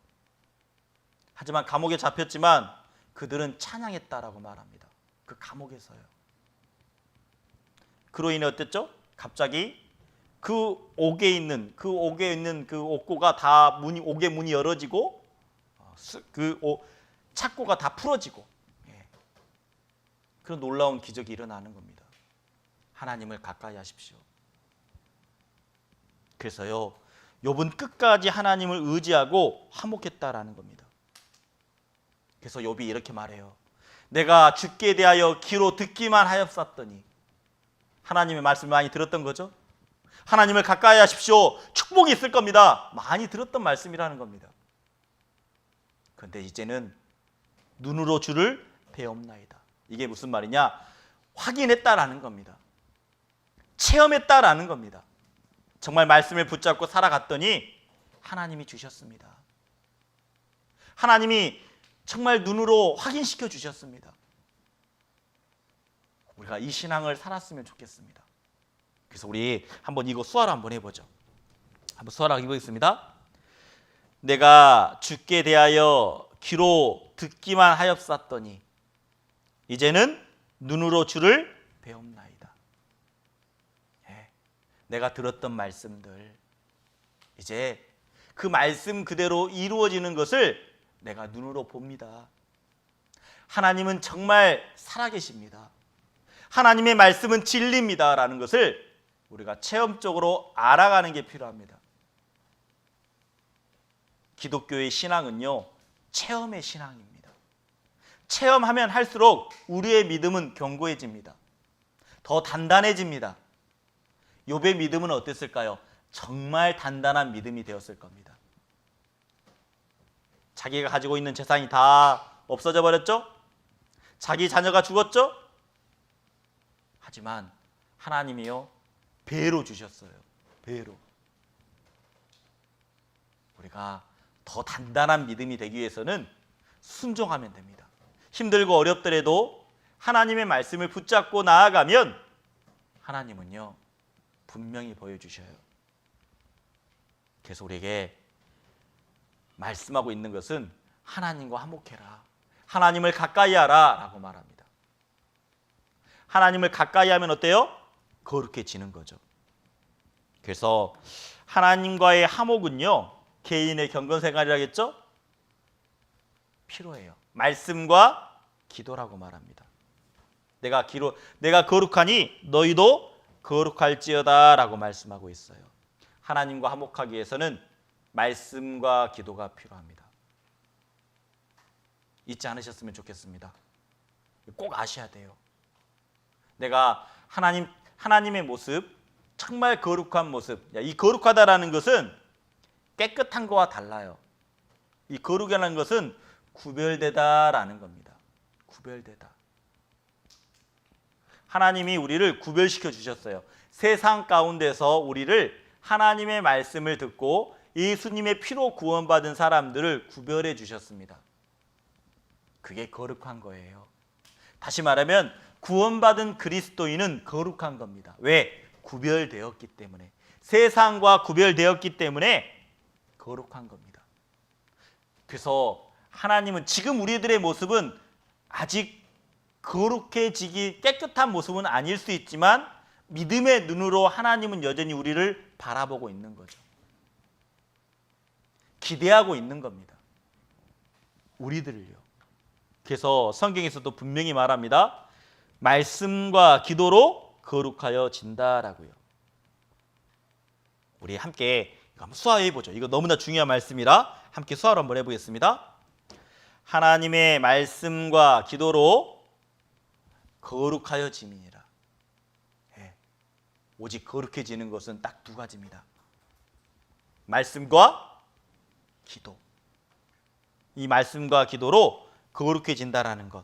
하지만 감옥에 잡혔지만 그들은 찬양했다라고 말합니다. 그 감옥에서요. 그로 인해 어땠죠? 갑자기 그 옥에 있는 그 옥고가 다 옥의 문이 열어지고 착고가 다 풀어지고, 그런 놀라운 기적이 일어나는 겁니다. 하나님을 가까이 하십시오. 그래서요, 욥은 끝까지 하나님을 의지하고 화목했다라는 겁니다. 그래서 욥이 이렇게 말해요. 내가 주께 대하여 귀로 듣기만 하였었더니, 하나님의 말씀을 많이 들었던 거죠. 하나님을 가까이 하십시오. 축복이 있을 겁니다. 많이 들었던 말씀이라는 겁니다. 그런데 이제는 눈으로 주를 배옵나이다. 이게 무슨 말이냐? 확인했다라는 겁니다. 체험했다라는 겁니다. 정말 말씀을 붙잡고 살아갔더니 하나님이 주셨습니다. 하나님이 정말 눈으로 확인시켜 주셨습니다. 우리가 이 신앙을 살았으면 좋겠습니다. 그래서 우리 한번 이거 수화로 한번 해보죠. 한번 수화로 해보겠습니다. 내가 주께 대하여 귀로 듣기만 하였었더니 이제는 눈으로 주를 배옵나이다. 내가 들었던 말씀들, 이제 그 말씀 그대로 이루어지는 것을 내가 눈으로 봅니다. 하나님은 정말 살아계십니다. 하나님의 말씀은 진리입니다 라는 것을 우리가 체험적으로 알아가는 게 필요합니다. 기독교의 신앙은요, 체험의 신앙입니다. 체험하면 할수록 우리의 믿음은 견고해집니다. 더 단단해집니다. 욥의 믿음은 어땠을까요? 정말 단단한 믿음이 되었을 겁니다. 자기가 가지고 있는 재산이 다 없어져 버렸죠? 자기 자녀가 죽었죠? 하지만 하나님이요, 배로 주셨어요. 배로. 우리가 더 단단한 믿음이 되기 위해서는 순종하면 됩니다. 힘들고 어렵더라도 하나님의 말씀을 붙잡고 나아가면 하나님은요, 분명히 보여주셔요. 그래서 우리에게 말씀하고 있는 것은 하나님과 화목해라, 하나님을 가까이 하라 라고 말합니다. 하나님을 가까이 하면 어때요? 거룩해지는 거죠. 그래서 하나님과의 화목은요, 개인의 경건생활이라겠죠? 필요해요. 말씀과 기도라고 말합니다. 내가 거룩하니 너희도 거룩할지어다 라고 말씀하고 있어요. 하나님과 화목하기 위해서는 말씀과 기도가 필요합니다. 잊지 않으셨으면 좋겠습니다. 꼭 아셔야 돼요. 내가 하나님의 모습, 정말 거룩한 모습, 이 거룩하다라는 것은 깨끗한 거와 달라요. 이 거룩이라는 것은 구별되다라는 겁니다. 구별되다. 하나님이 우리를 구별시켜 주셨어요. 세상 가운데서 우리를 하나님의 말씀을 듣고 예수님의 피로 구원받은 사람들을 구별해 주셨습니다. 그게 거룩한 거예요. 다시 말하면 구원받은 그리스도인은 거룩한 겁니다. 왜? 구별되었기 때문에. 세상과 구별되었기 때문에 거룩한 겁니다. 그래서 하나님은 지금 우리들의 모습은 아직 거룩해지기 깨끗한 모습은 아닐 수 있지만 믿음의 눈으로 하나님은 여전히 우리를 바라보고 있는 거죠. 기대하고 있는 겁니다. 우리들을요. 그래서 성경에서도 분명히 말합니다. 말씀과 기도로 거룩하여 진다라고요. 우리 함께 한번 수화해 보죠. 이거 너무나 중요한 말씀이라 함께 수화를 한번 해보겠습니다. 하나님의 말씀과 기도로 거룩하여 짐이니라. 예. 오직 거룩해지는 것은 딱 두 가지입니다. 말씀과 기도. 이 말씀과 기도로 거룩해진다라는 것.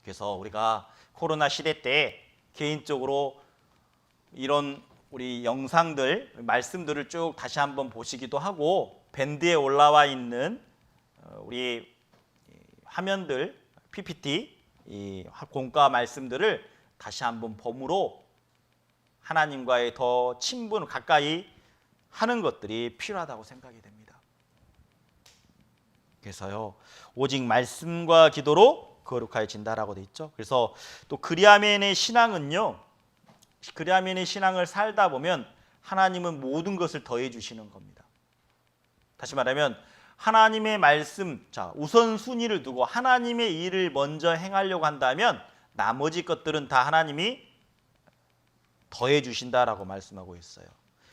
그래서 우리가 코로나 시대 때 개인적으로 이런 우리 영상들, 말씀들을 쭉 다시 한번 보시기도 하고 밴드에 올라와 있는 우리 화면들, PPT, 이 공과 말씀들을 다시 한번 봄으로 하나님과의 더 친분 가까이 하는 것들이 필요하다고 생각이 됩니다. 그래서요, 오직 말씀과 기도로 거룩해진다라고 돼 있죠. 그래서 또 그리아멘의 신앙은요, 그리아멘의 신앙을 살다 보면 하나님은 모든 것을 더해 주시는 겁니다. 다시 말하면 하나님의 말씀, 자, 우선순위를 두고 하나님의 일을 먼저 행하려고 한다면 나머지 것들은 다 하나님이 더해 주신다라고 말씀하고 있어요.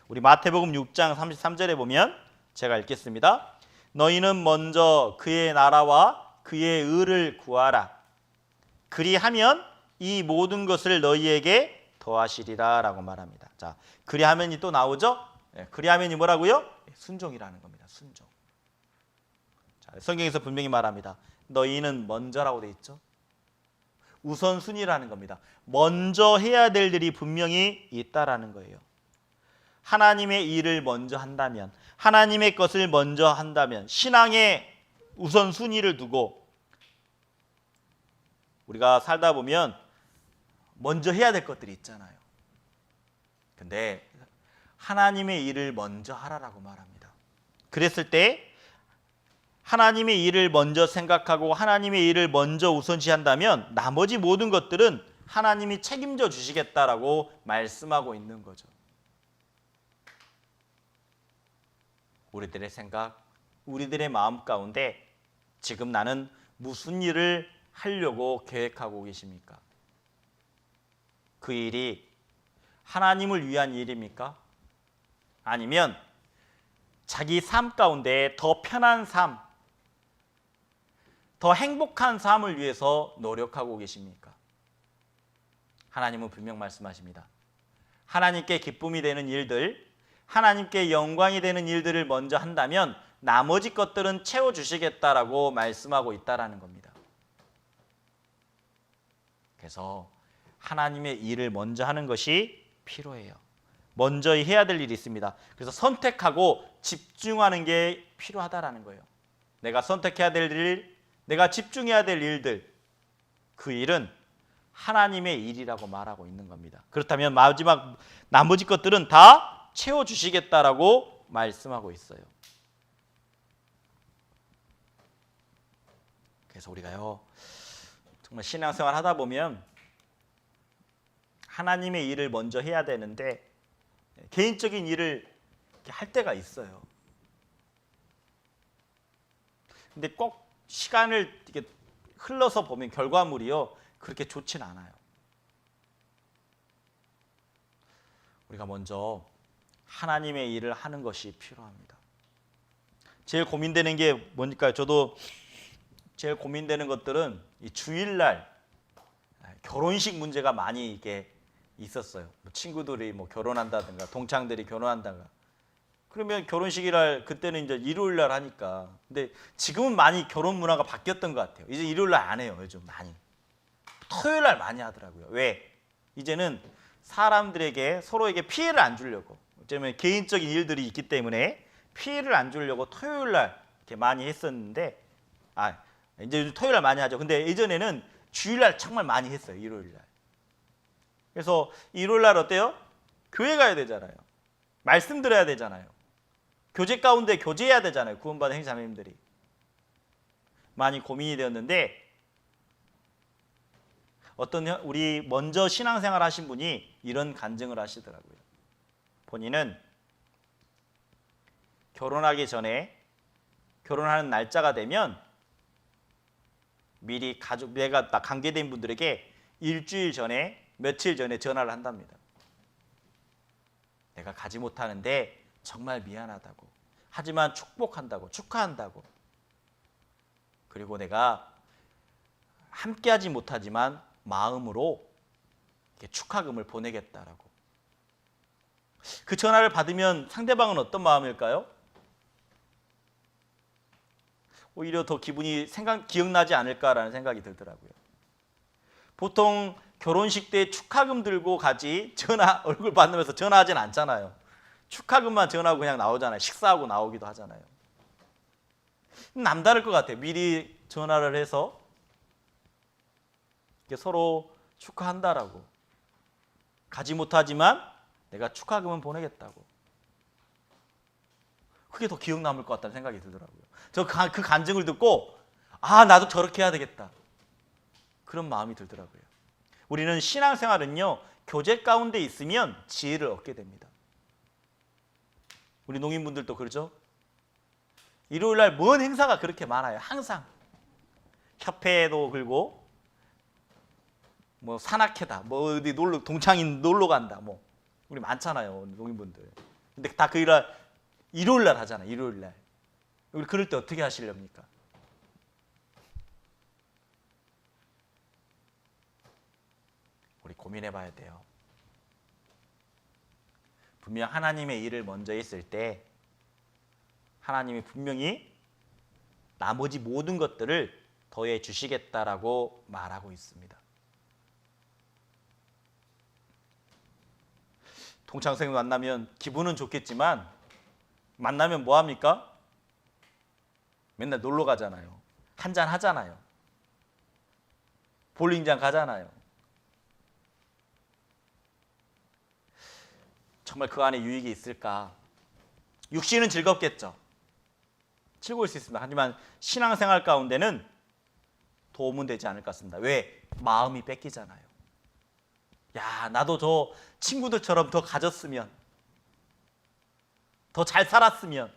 우리 마태복음 6장 33절에 보면 제가 읽겠습니다. 너희는 먼저 그의 나라와 그의 의를 구하라. 그리하면 이 모든 것을 너희에게 더하시리라 라고 말합니다. 자, 그리하면이 또 나오죠? 그리하면이 뭐라고요? 순종이라는 겁니다. 순종. 자, 성경에서 분명히 말합니다. 너희는 먼저라고 돼 있죠? 우선순위라는 겁니다. 먼저 해야 될 일이 분명히 있다라는 거예요. 하나님의 일을 먼저 한다면, 하나님의 것을 먼저 한다면, 신앙의 우선순위를 두고 우리가 살다 보면 먼저 해야 될 것들이 있잖아요. 근데 하나님의 일을 먼저 하라라고 말합니다. 그랬을 때 하나님의 일을 먼저 생각하고 하나님의 일을 먼저 우선시한다면 나머지 모든 것들은 하나님이 책임져 주시겠다라고 말씀하고 있는 거죠. 우리들의 생각, 우리들의 마음 가운데 지금 나는 무슨 일을 하려고 계획하고 계십니까? 그 일이 하나님을 위한 일입니까? 아니면 자기 삶 가운데 더 편한 삶, 더 행복한 삶을 위해서 노력하고 계십니까? 하나님은 분명 말씀하십니다. 하나님께 기쁨이 되는 일들, 하나님께 영광이 되는 일들을 먼저 한다면 나머지 것들은 채워주시겠다라고 말씀하고 있다라는 겁니다. 그래서 하나님의 일을 먼저 하는 것이 필요해요. 먼저 해야 될 일이 있습니다. 그래서 선택하고 집중하는 게 필요하다라는 거예요. 내가 선택해야 될 일, 내가 집중해야 될 일들, 그 일은 하나님의 일이라고 말하고 있는 겁니다. 그렇다면 마지막 나머지 것들은 다 채워주시겠다라고 말씀하고 있어요. 그래서 우리가요, 정말 신앙생활 하다 보면 하나님의 일을 먼저 해야 되는데 개인적인 일을 할 때가 있어요. 근데 꼭 시간을 이렇게 흘러서 보면 결과물이요, 그렇게 좋진 않아요. 우리가 먼저 하나님의 일을 하는 것이 필요합니다. 제일 고민되는 게 뭐니까요? 저도 제일 고민되는 것들은 이 주일날 결혼식 문제가 많이 이게 있었어요. 친구들이 뭐 결혼한다든가 동창들이 결혼한다든가 그러면 결혼식이랄 그때는 이제 일요일날 하니까. 근데 지금은 많이 결혼 문화가 바뀌었던 것 같아요. 이제 일요일날 안 해요. 요즘 많이 토요일날 많이 하더라고요. 왜? 이제는 사람들에게 서로에게 피해를 안 주려고, 어쩌면 개인적인 일들이 있기 때문에 피해를 안 주려고 토요일날 이렇게 많이 했었는데, 이제 요즘 토요일날 많이 하죠. 근데 예전에는 주일날 정말 많이 했어요. 일요일날. 그래서 일요일날 어때요? 교회 가야 되잖아요. 말씀 들어야 되잖아요. 교제 가운데 교제해야 되잖아요. 구원받은 형제자매님들이. 많이 고민이 되었는데 우리 먼저 신앙생활 하신 분이 이런 간증을 하시더라고요. 본인은 결혼하기 전에 결혼하는 날짜가 되면 미리 내가 관계된 분들에게 일주일 전에 며칠 전에 전화를 한답니다. 내가 가지 못하는데 정말 미안하다고. 하지만 축복한다고, 축하한다고. 그리고 내가 함께하지 못하지만 마음으로 축하금을 보내겠다라고. 그 전화를 받으면 상대방은 어떤 마음일까요? 오히려 더 기억나지 않을까라는 생각이 들더라고요. 보통 결혼식 때 축하금 들고 가지 얼굴 받으면서 전화하진 않잖아요. 축하금만 전화하고 그냥 나오잖아요. 식사하고 나오기도 하잖아요. 남다를 것 같아요. 미리 전화를 해서 서로 축하한다라고. 가지 못하지만 내가 축하금은 보내겠다고. 그게 더 기억 남을 것 같다는 생각이 들더라고요. 저 그 간증을 듣고 나도 저렇게 해야 되겠다. 그런 마음이 들더라고요. 우리는 신앙생활은요, 교제 가운데 있으면 지혜를 얻게 됩니다. 우리 농인분들도 그러죠? 일요일 날 뭔 행사가 그렇게 많아요. 항상 협회도 그리고 뭐 산악회다, 뭐 어디 동창인 놀러 간다, 뭐 우리 많잖아요, 농인분들. 근데 다 그 일요일 날 하잖아요. 일요일 날. 우리 그럴 때 어떻게 하시렵니까? 우리 고민해 봐야 돼요. 분명 하나님의 일을 먼저 했을 때 하나님이 분명히 나머지 모든 것들을 더해 주시겠다라고 말하고 있습니다. 동창생 만나면 기분은 좋겠지만 만나면 뭐 합니까? 맨날 놀러 가잖아요. 한잔 하잖아요. 볼링장 가잖아요. 정말 그 안에 유익이 있을까? 육신은 즐겁겠죠. 즐거울 수 있습니다. 하지만 신앙생활 가운데는 도움은 되지 않을 것 같습니다. 왜? 마음이 뺏기잖아요. 야, 나도 저 친구들처럼 더 가졌으면, 더 잘 살았으면,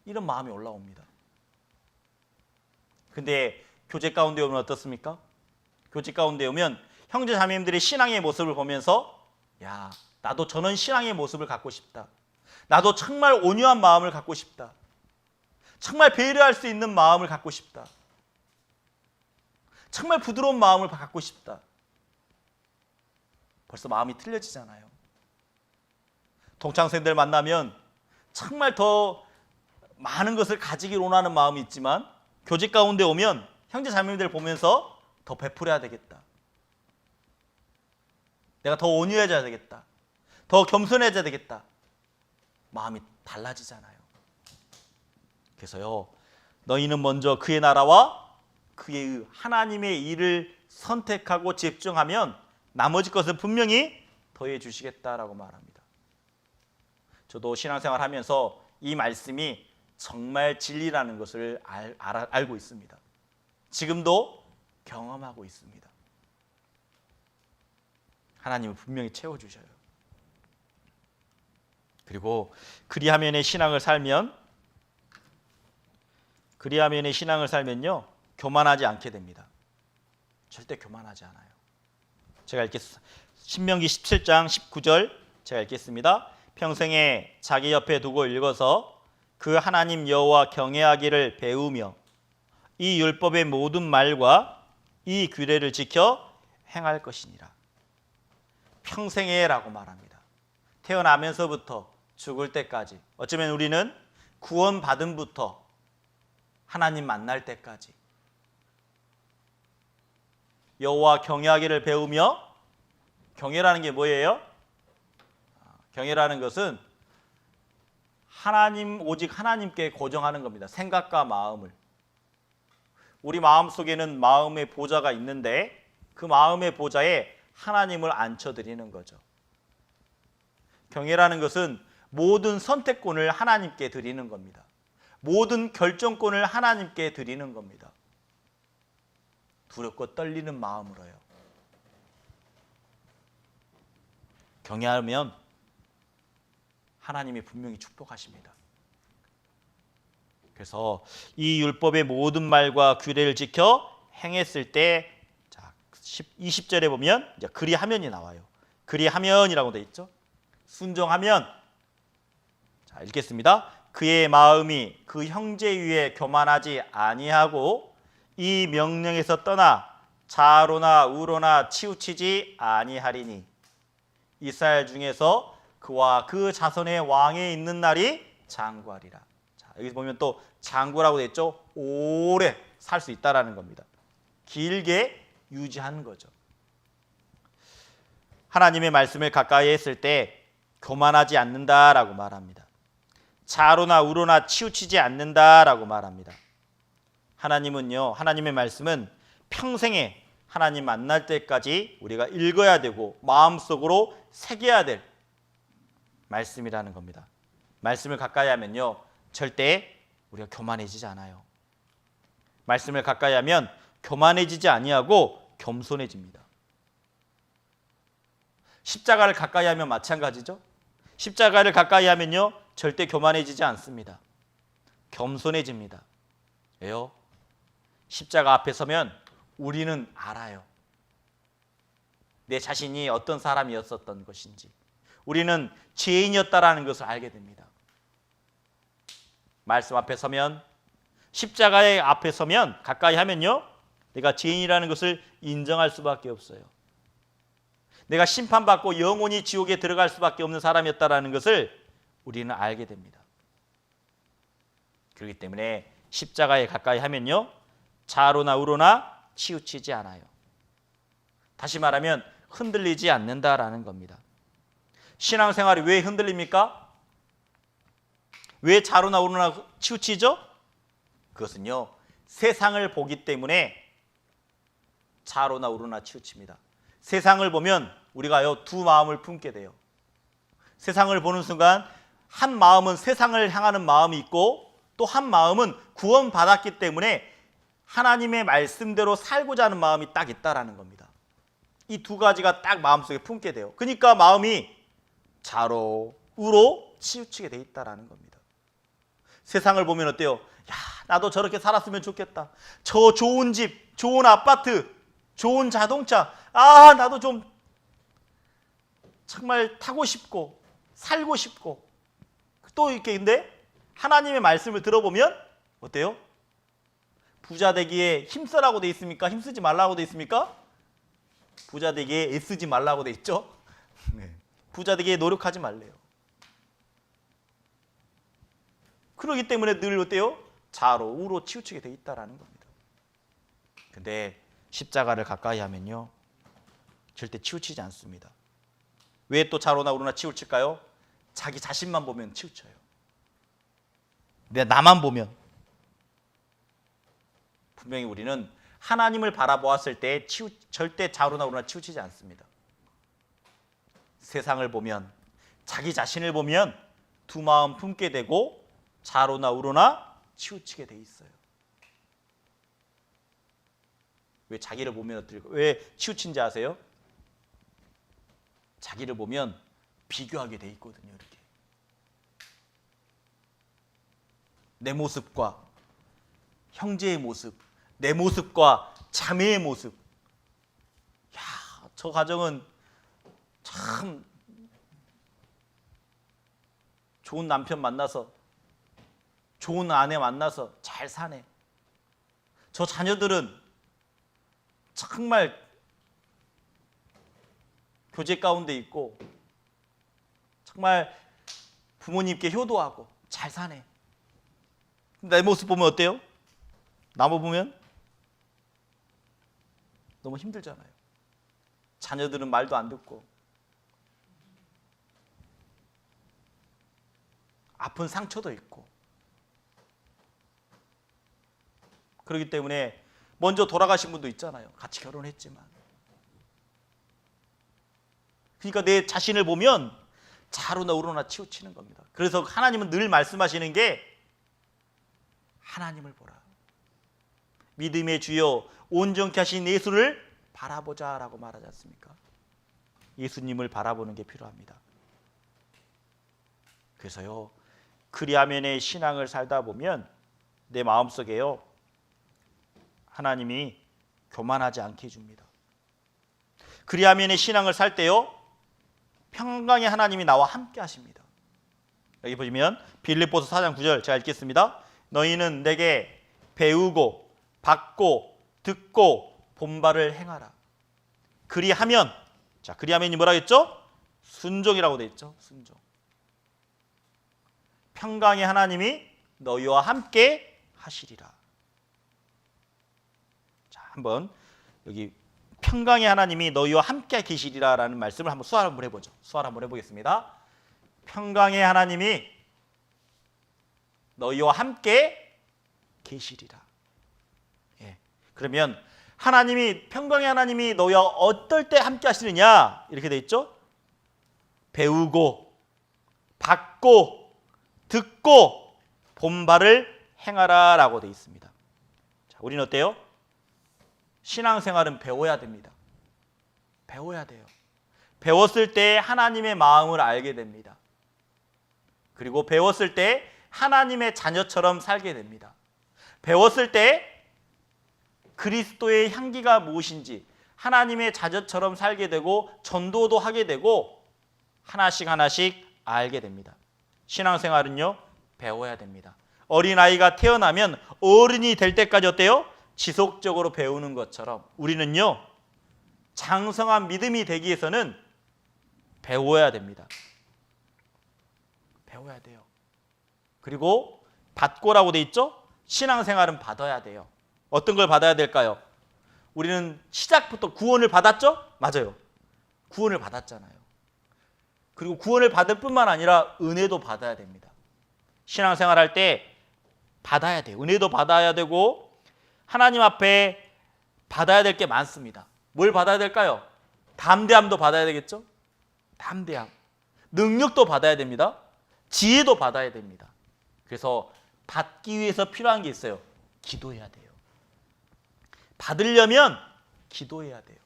이런 마음이 올라옵니다. 근데 교제 가운데 오면 어떻습니까? 교제 가운데 오면 형제 자매님들의 신앙의 모습을 보면서 야, 나도 저런 신앙의 모습을 갖고 싶다. 나도 정말 온유한 마음을 갖고 싶다. 정말 배려할 수 있는 마음을 갖고 싶다. 정말 부드러운 마음을 갖고 싶다. 벌써 마음이 틀려지잖아요. 동창생들 만나면 정말 더 많은 것을 가지길 원하는 마음이 있지만 교제 가운데 오면 형제 자매님들 보면서 더 베풀어야 되겠다. 내가 더 온유해져야 되겠다. 더 겸손해져야 되겠다. 마음이 달라지잖아요. 그래서요, 너희는 먼저 그의 나라와 그의 하나님의 일을 선택하고 집중하면 나머지 것은 분명히 더해 주시겠다라고 말합니다. 저도 신앙생활 하면서 이 말씀이 정말 진리라는 것을 알고 있습니다. 지금도 경험하고 있습니다. 하나님은 분명히 채워주셔요. 그리고 그리하면의 신앙을 살면요, 교만하지 않게 됩니다. 절대 교만하지 않아요. 제가 읽겠습니다. 신명기 17장 19절 제가 읽겠습니다. 평생에 자기 옆에 두고 읽어서 그 하나님 여호와 경외하기를 배우며 이 율법의 모든 말과 이 규례를 지켜 행할 것이니라. 평생에라고 말합니다. 태어나면서부터 죽을 때까지, 어쩌면 우리는 구원받음부터 하나님 만날 때까지 여호와 경외하기를 배우며, 경외라는 게 뭐예요? 경외라는 것은 오직 하나님께 고정하는 겁니다. 생각과 마음을. 우리 마음속에는 마음의 보좌가 있는데 그 마음의 보좌에 하나님을 앉혀드리는 거죠. 경외라는 것은 모든 선택권을 하나님께 드리는 겁니다. 모든 결정권을 하나님께 드리는 겁니다. 두렵고 떨리는 마음으로요. 경외하면 하나님이 분명히 축복하십니다. 그래서 이 율법의 모든 말과 규례를 지켜 행했을 때, 자, 20절에 보면 이제 그리하면이 나와요. 그리하면이라고 되어 있죠. 순종하면. 자, 읽겠습니다. 그의 마음이 그 형제 위에 교만하지 아니하고 이 명령에서 떠나 좌로나 우로나 치우치지 아니하리니 이스라엘 중에서 그와 그 자손의 왕에 있는 날이 장구하리라. 자, 여기 보면 또 장구라고 되어 있죠. 오래 살 수 있다라는 겁니다. 길게 유지하는 거죠. 하나님의 말씀을 가까이 했을 때 교만하지 않는다라고 말합니다. 좌로나 우로나 치우치지 않는다라고 말합니다. 하나님은요, 하나님의 말씀은 평생에 하나님 만날 때까지 우리가 읽어야 되고 마음속으로 새겨야 될 말씀이라는 겁니다. 말씀을 가까이 하면요, 절대 우리가 교만해지지 않아요. 말씀을 가까이 하면 교만해지지 아니하고 겸손해집니다. 십자가를 가까이 하면 마찬가지죠. 십자가를 가까이 하면요, 절대 교만해지지 않습니다. 겸손해집니다. 왜요? 십자가 앞에 서면 우리는 알아요. 내 자신이 어떤 사람이었었던 것인지. 우리는 죄인이었다라는 것을 알게 됩니다. 말씀 앞에 서면, 십자가의 앞에 서면, 가까이 하면요, 내가 죄인이라는 것을 인정할 수밖에 없어요. 내가 심판받고 영원히 지옥에 들어갈 수밖에 없는 사람이었다라는 것을 우리는 알게 됩니다. 그렇기 때문에 십자가에 가까이 하면요, 좌로나 우로나 치우치지 않아요. 다시 말하면 흔들리지 않는다라는 겁니다. 신앙생활이 왜 흔들립니까? 왜 좌로나 우로나 치우치죠? 그것은요, 세상을 보기 때문에 좌로나 우로나 치우칩니다. 세상을 보면 우리가요, 두 마음을 품게 돼요. 세상을 보는 순간 한 마음은 세상을 향하는 마음이 있고 또 한 마음은 구원받았기 때문에 하나님의 말씀대로 살고자 하는 마음이 딱 있다라는 겁니다. 이 두 가지가 딱 마음속에 품게 돼요. 그러니까 마음이 좌로 우로 치우치게 돼 있다라는 겁니다. 세상을 보면 어때요? 야, 나도 저렇게 살았으면 좋겠다. 저 좋은 집, 좋은 아파트, 좋은 자동차, 아, 나도 좀 정말 타고 싶고 살고 싶고. 또 이렇게, 근데 하나님의 말씀을 들어보면 어때요? 부자 되기에 힘쓰라고 돼 있습니까? 힘쓰지 말라고 돼 있습니까? 부자 되기에 애쓰지 말라고 돼 있죠? 네. 부자 되기에 노력하지 말래요. 그렇기 때문에 늘 어때요? 좌로 우로 치우치게 돼 있다라는 겁니다. 근데 십자가를 가까이 하면요, 절대 치우치지 않습니다. 왜 또 좌로나 우로나 치우칠까요? 자기 자신만 보면 치우쳐요. 나만 보면. 분명히 우리는 하나님을 바라보았을 때 절대 좌로나 우로나 치우치지 않습니다. 세상을 보면, 자기 자신을 보면 두 마음 품게 되고 좌로나 우로나 치우치게 돼 있어요. 왜 자기를 보면 어떨까? 왜 치우친지 아세요? 자기를 보면 비교하게 돼 있거든요. 이렇게 내 모습과 형제의 모습, 내 모습과 자매의 모습. 야, 저 가정은 참 좋은 남편 만나서, 좋은 아내 만나서 잘 사네. 저 자녀들은 정말 교제 가운데 있고 정말 부모님께 효도하고 잘 사네. 내 모습 보면 어때요? 나무 보면 너무 힘들잖아요. 자녀들은 말도 안 듣고 아픈 상처도 있고. 그렇기 때문에 먼저 돌아가신 분도 있잖아요. 같이 결혼했지만. 그러니까 내 자신을 보면 좌로나 우로나 치우치는 겁니다. 그래서 하나님은 늘 말씀하시는 게 하나님을 보라. 믿음의 주여 온전케 하신 예수를 바라보자라고 말하지 않습니까? 예수님을 바라보는 게 필요합니다. 그래서요, 그리하면의 신앙을 살다 보면 내 마음속에요, 하나님이 교만하지 않게 해줍니다. 그리하면의 신앙을 살 때요, 평강의 하나님이 나와 함께 하십니다. 여기 보시면 빌립보서 4장 9절 제가 읽겠습니다. 너희는 내게 배우고 받고 듣고 본바를 행하라. 그리하면, 자, 그리하면이 뭐라 했죠? 순종이라고 돼 있죠. 순종. 평강의 하나님이 너희와 함께 하시리라. 자, 한번 여기 평강의 하나님이 너희와 함께 계시리라라는 말씀을 한번 수화를 한번 해보죠. 수화를 한번 해보겠습니다. 평강의 하나님이 너희와 함께 계시리라. 예. 그러면 평강의 하나님이 너희와 어떨 때 함께 하시느냐 이렇게 돼 있죠. 배우고 받고 듣고 본바를 행하라라고 돼 있습니다. 자, 우리는 어때요? 신앙생활은 배워야 됩니다. 배워야 돼요. 배웠을 때 하나님의 마음을 알게 됩니다. 그리고 배웠을 때 하나님의 자녀처럼 살게 됩니다. 배웠을 때 그리스도의 향기가 무엇인지 하나님의 자녀처럼 살게 되고 전도도 하게 되고 하나씩 하나씩 알게 됩니다. 신앙생활은요, 배워야 됩니다. 어린아이가 태어나면 어른이 될 때까지 어때요? 지속적으로 배우는 것처럼 우리는요, 장성한 믿음이 되기 위해서는 배워야 됩니다. 배워야 돼요. 그리고 받고라고 돼 있죠? 신앙생활은 받아야 돼요. 어떤 걸 받아야 될까요? 우리는 시작부터 구원을 받았죠? 맞아요. 구원을 받았잖아요. 그리고 구원을 받을 뿐만 아니라 은혜도 받아야 됩니다. 신앙생활 할 때 받아야 돼요. 은혜도 받아야 되고 하나님 앞에 받아야 될 게 많습니다. 뭘 받아야 될까요? 담대함도 받아야 되겠죠? 담대함. 능력도 받아야 됩니다. 지혜도 받아야 됩니다. 그래서 받기 위해서 필요한 게 있어요. 기도해야 돼요. 받으려면 기도해야 돼요.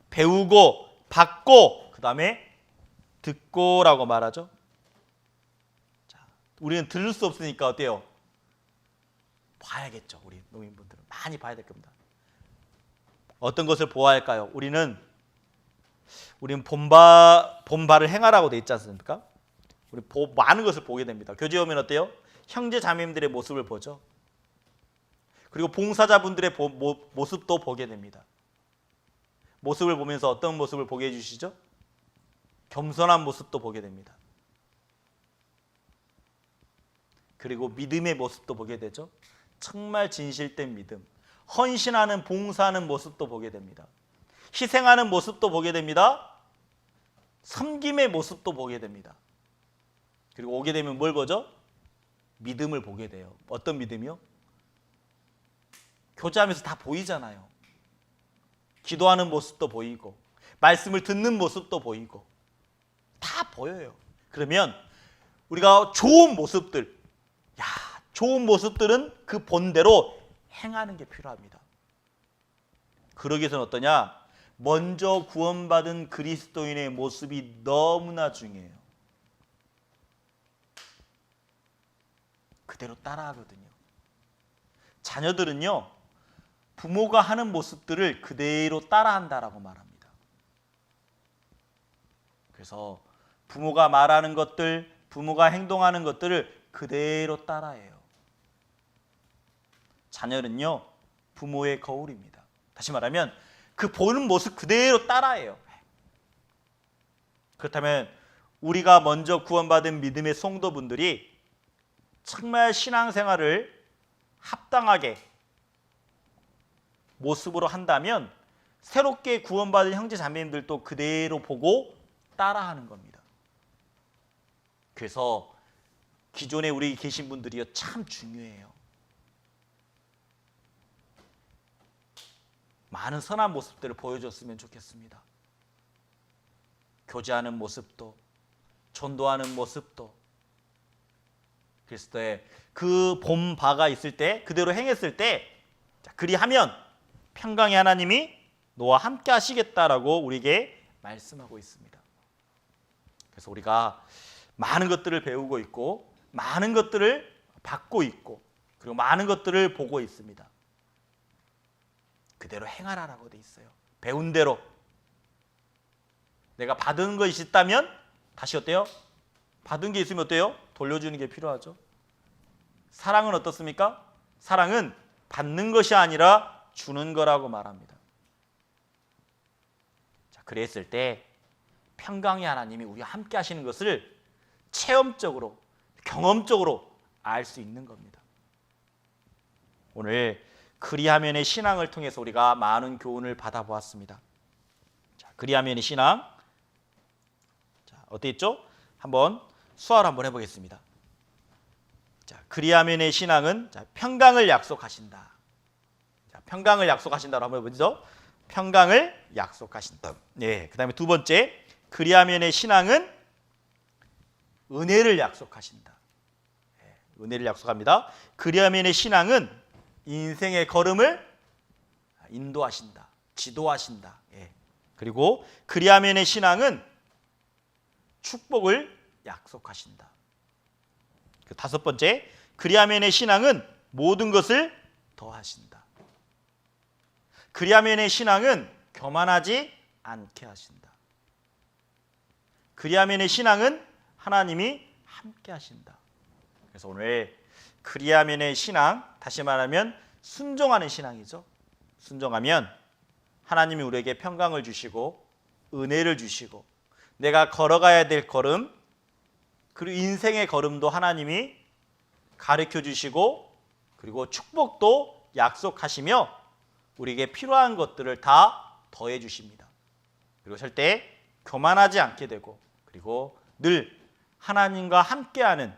배우고 받고 그 다음에 듣고라고 말하죠. 자, 우리는 들을 수 없으니까 어때요? 봐야겠죠. 우리 노인분들은 많이 봐야 될 겁니다. 어떤 것을 보아야 할까요? 우리는 본바를 행하라고 돼 있지 않습니까? 우리 많은 것을 보게 됩니다. 교제 오면 어때요? 형제 자매님들의 모습을 보죠. 그리고 봉사자분들의 모습도 보게 됩니다. 모습을 보면서 어떤 모습을 보게 해주시죠? 겸손한 모습도 보게 됩니다. 그리고 믿음의 모습도 보게 되죠. 정말 진실된 믿음, 헌신하는 봉사하는 모습도 보게 됩니다. 희생하는 모습도 보게 됩니다. 섬김의 모습도 보게 됩니다. 그리고 오게 되면 뭘 보죠? 믿음을 보게 돼요. 어떤 믿음이요? 교제하면서 다 보이잖아요. 기도하는 모습도 보이고 말씀을 듣는 모습도 보이고 다 보여요. 그러면 우리가 좋은 모습들은 그 본대로 행하는 게 필요합니다. 그러기 위해서는 어떠냐? 먼저 구원받은 그리스도인의 모습이 너무나 중요해요. 그대로 따라하거든요. 자녀들은요, 부모가 하는 모습들을 그대로 따라한다라고 말합니다. 그래서 부모가 말하는 것들, 부모가 행동하는 것들을 그대로 따라해요. 자녀는요, 부모의 거울입니다. 다시 말하면 그 보는 모습 그대로 따라해요. 그렇다면 우리가 먼저 구원받은 믿음의 성도분들이 정말 신앙생활을 합당하게 모습으로 한다면 새롭게 구원받은 형제 자매님들도 그대로 보고 따라하는 겁니다. 그래서 기존에 우리 계신 분들이요, 참 중요해요. 많은 선한 모습들을 보여줬으면 좋겠습니다. 교제하는 모습도, 전도하는 모습도, 그리스도의 그 본 바가 있을 때 그대로 행했을 때 그리하면 평강의 하나님이 너와 함께 하시겠다라고 우리에게 말씀하고 있습니다. 그래서 우리가 많은 것들을 배우고 있고 많은 것들을 받고 있고 그리고 많은 것들을 보고 있습니다. 그대로 행하라라고 돼 있어요. 배운 대로. 내가 받은 것이 있다면 다시 어때요? 받은 게 있으면 어때요? 돌려주는 게 필요하죠. 사랑은 어떻습니까? 사랑은 받는 것이 아니라 주는 거라고 말합니다. 자, 그랬을 때 평강의 하나님이 우리와 함께 하시는 것을 체험적으로, 경험적으로 알 수 있는 겁니다. 오늘 그리하면의 신앙을 통해서 우리가 많은 교훈을 받아보았습니다. 자, 그리하면의 신앙, 자, 어떻게 했죠? 한번 수화를 한번 해보겠습니다. 자, 그리하면의 신앙은 자, 평강을 약속하신다. 자, 평강을 약속하신다로 한번 해보죠. 평강을 약속하신다. 네, 그다음에 두 번째, 그리하면의 신앙은 은혜를 약속하신다. 네, 은혜를 약속합니다. 그리하면의 신앙은 인생의 걸음을 인도하신다. 지도하신다. 예. 그리고 그리하면의 신앙은 축복을 약속하신다. 그 다섯 번째, 그리하면의 신앙은 모든 것을 더하신다. 그리하면의 신앙은 교만하지 않게 하신다. 그리하면의 신앙은 하나님이 함께 하신다. 그래서 오늘 그리하면의 신앙, 다시 말하면 순종하는 신앙이죠. 순종하면 하나님이 우리에게 평강을 주시고 은혜를 주시고 내가 걸어가야 될 걸음 그리고 인생의 걸음도 하나님이 가르쳐 주시고 그리고 축복도 약속하시며 우리에게 필요한 것들을 다 더해 주십니다. 그리고 절대 교만하지 않게 되고 그리고 늘 하나님과 함께하는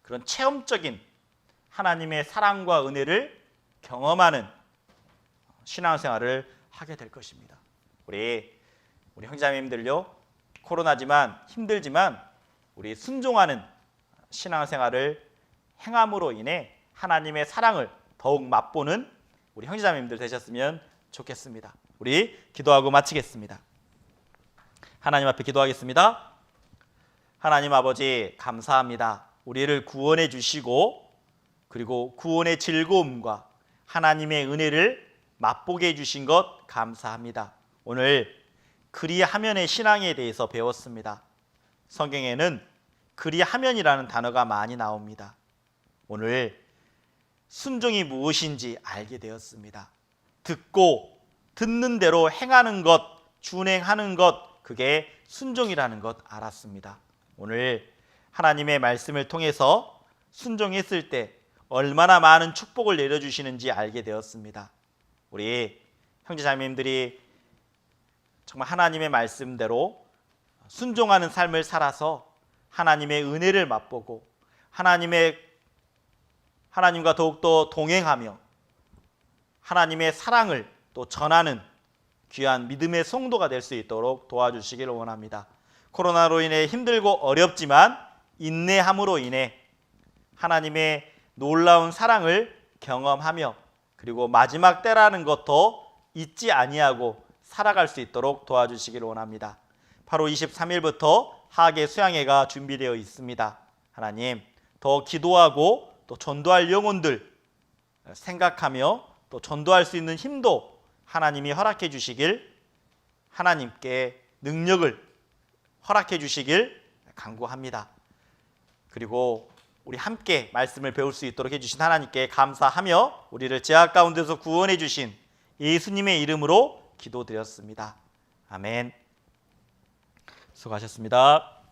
그런 체험적인 하나님의 사랑과 은혜를 경험하는 신앙생활을 하게 될 것입니다. 우리 형제자매님들요, 코로나지만 힘들지만 우리 순종하는 신앙생활을 행함으로 인해 하나님의 사랑을 더욱 맛보는 우리 형제자매님들 되셨으면 좋겠습니다. 우리 기도하고 마치겠습니다. 하나님 앞에 기도하겠습니다. 하나님 아버지 감사합니다. 우리를 구원해 주시고 그리고 구원의 즐거움과 하나님의 은혜를 맛보게 해주신 것 감사합니다. 오늘 그리하면의 신앙에 대해서 배웠습니다. 성경에는 그리하면이라는 단어가 많이 나옵니다. 오늘 순종이 무엇인지 알게 되었습니다. 듣고 듣는 대로 행하는 것, 준행하는 것, 그게 순종이라는 것 알았습니다. 오늘 하나님의 말씀을 통해서 순종했을 때 얼마나 많은 축복을 내려주시는지 알게 되었습니다. 우리 형제자매님들이 정말 하나님의 말씀대로 순종하는 삶을 살아서 하나님의 은혜를 맛보고 하나님과 더욱더 동행하며 하나님의 사랑을 또 전하는 귀한 믿음의 성도가 될 수 있도록 도와주시기를 원합니다. 코로나로 인해 힘들고 어렵지만 인내함으로 인해 하나님의 놀라운 사랑을 경험하며 그리고 마지막 때라는 것도 잊지 아니하고 살아갈 수 있도록 도와주시기를 원합니다. 8월 23일부터 하계 수양회가 준비되어 있습니다. 하나님, 더 기도하고 또 전도할 영혼들 생각하며 또 전도할 수 있는 힘도 하나님이 허락해 주시길, 하나님께 능력을 허락해 주시길 간구합니다. 그리고 우리 함께 말씀을 배울 수 있도록 해주신 하나님께 감사하며 우리를 죄악 가운데서 구원해 주신 예수님의 이름으로 기도드렸습니다. 아멘. 수고하셨습니다.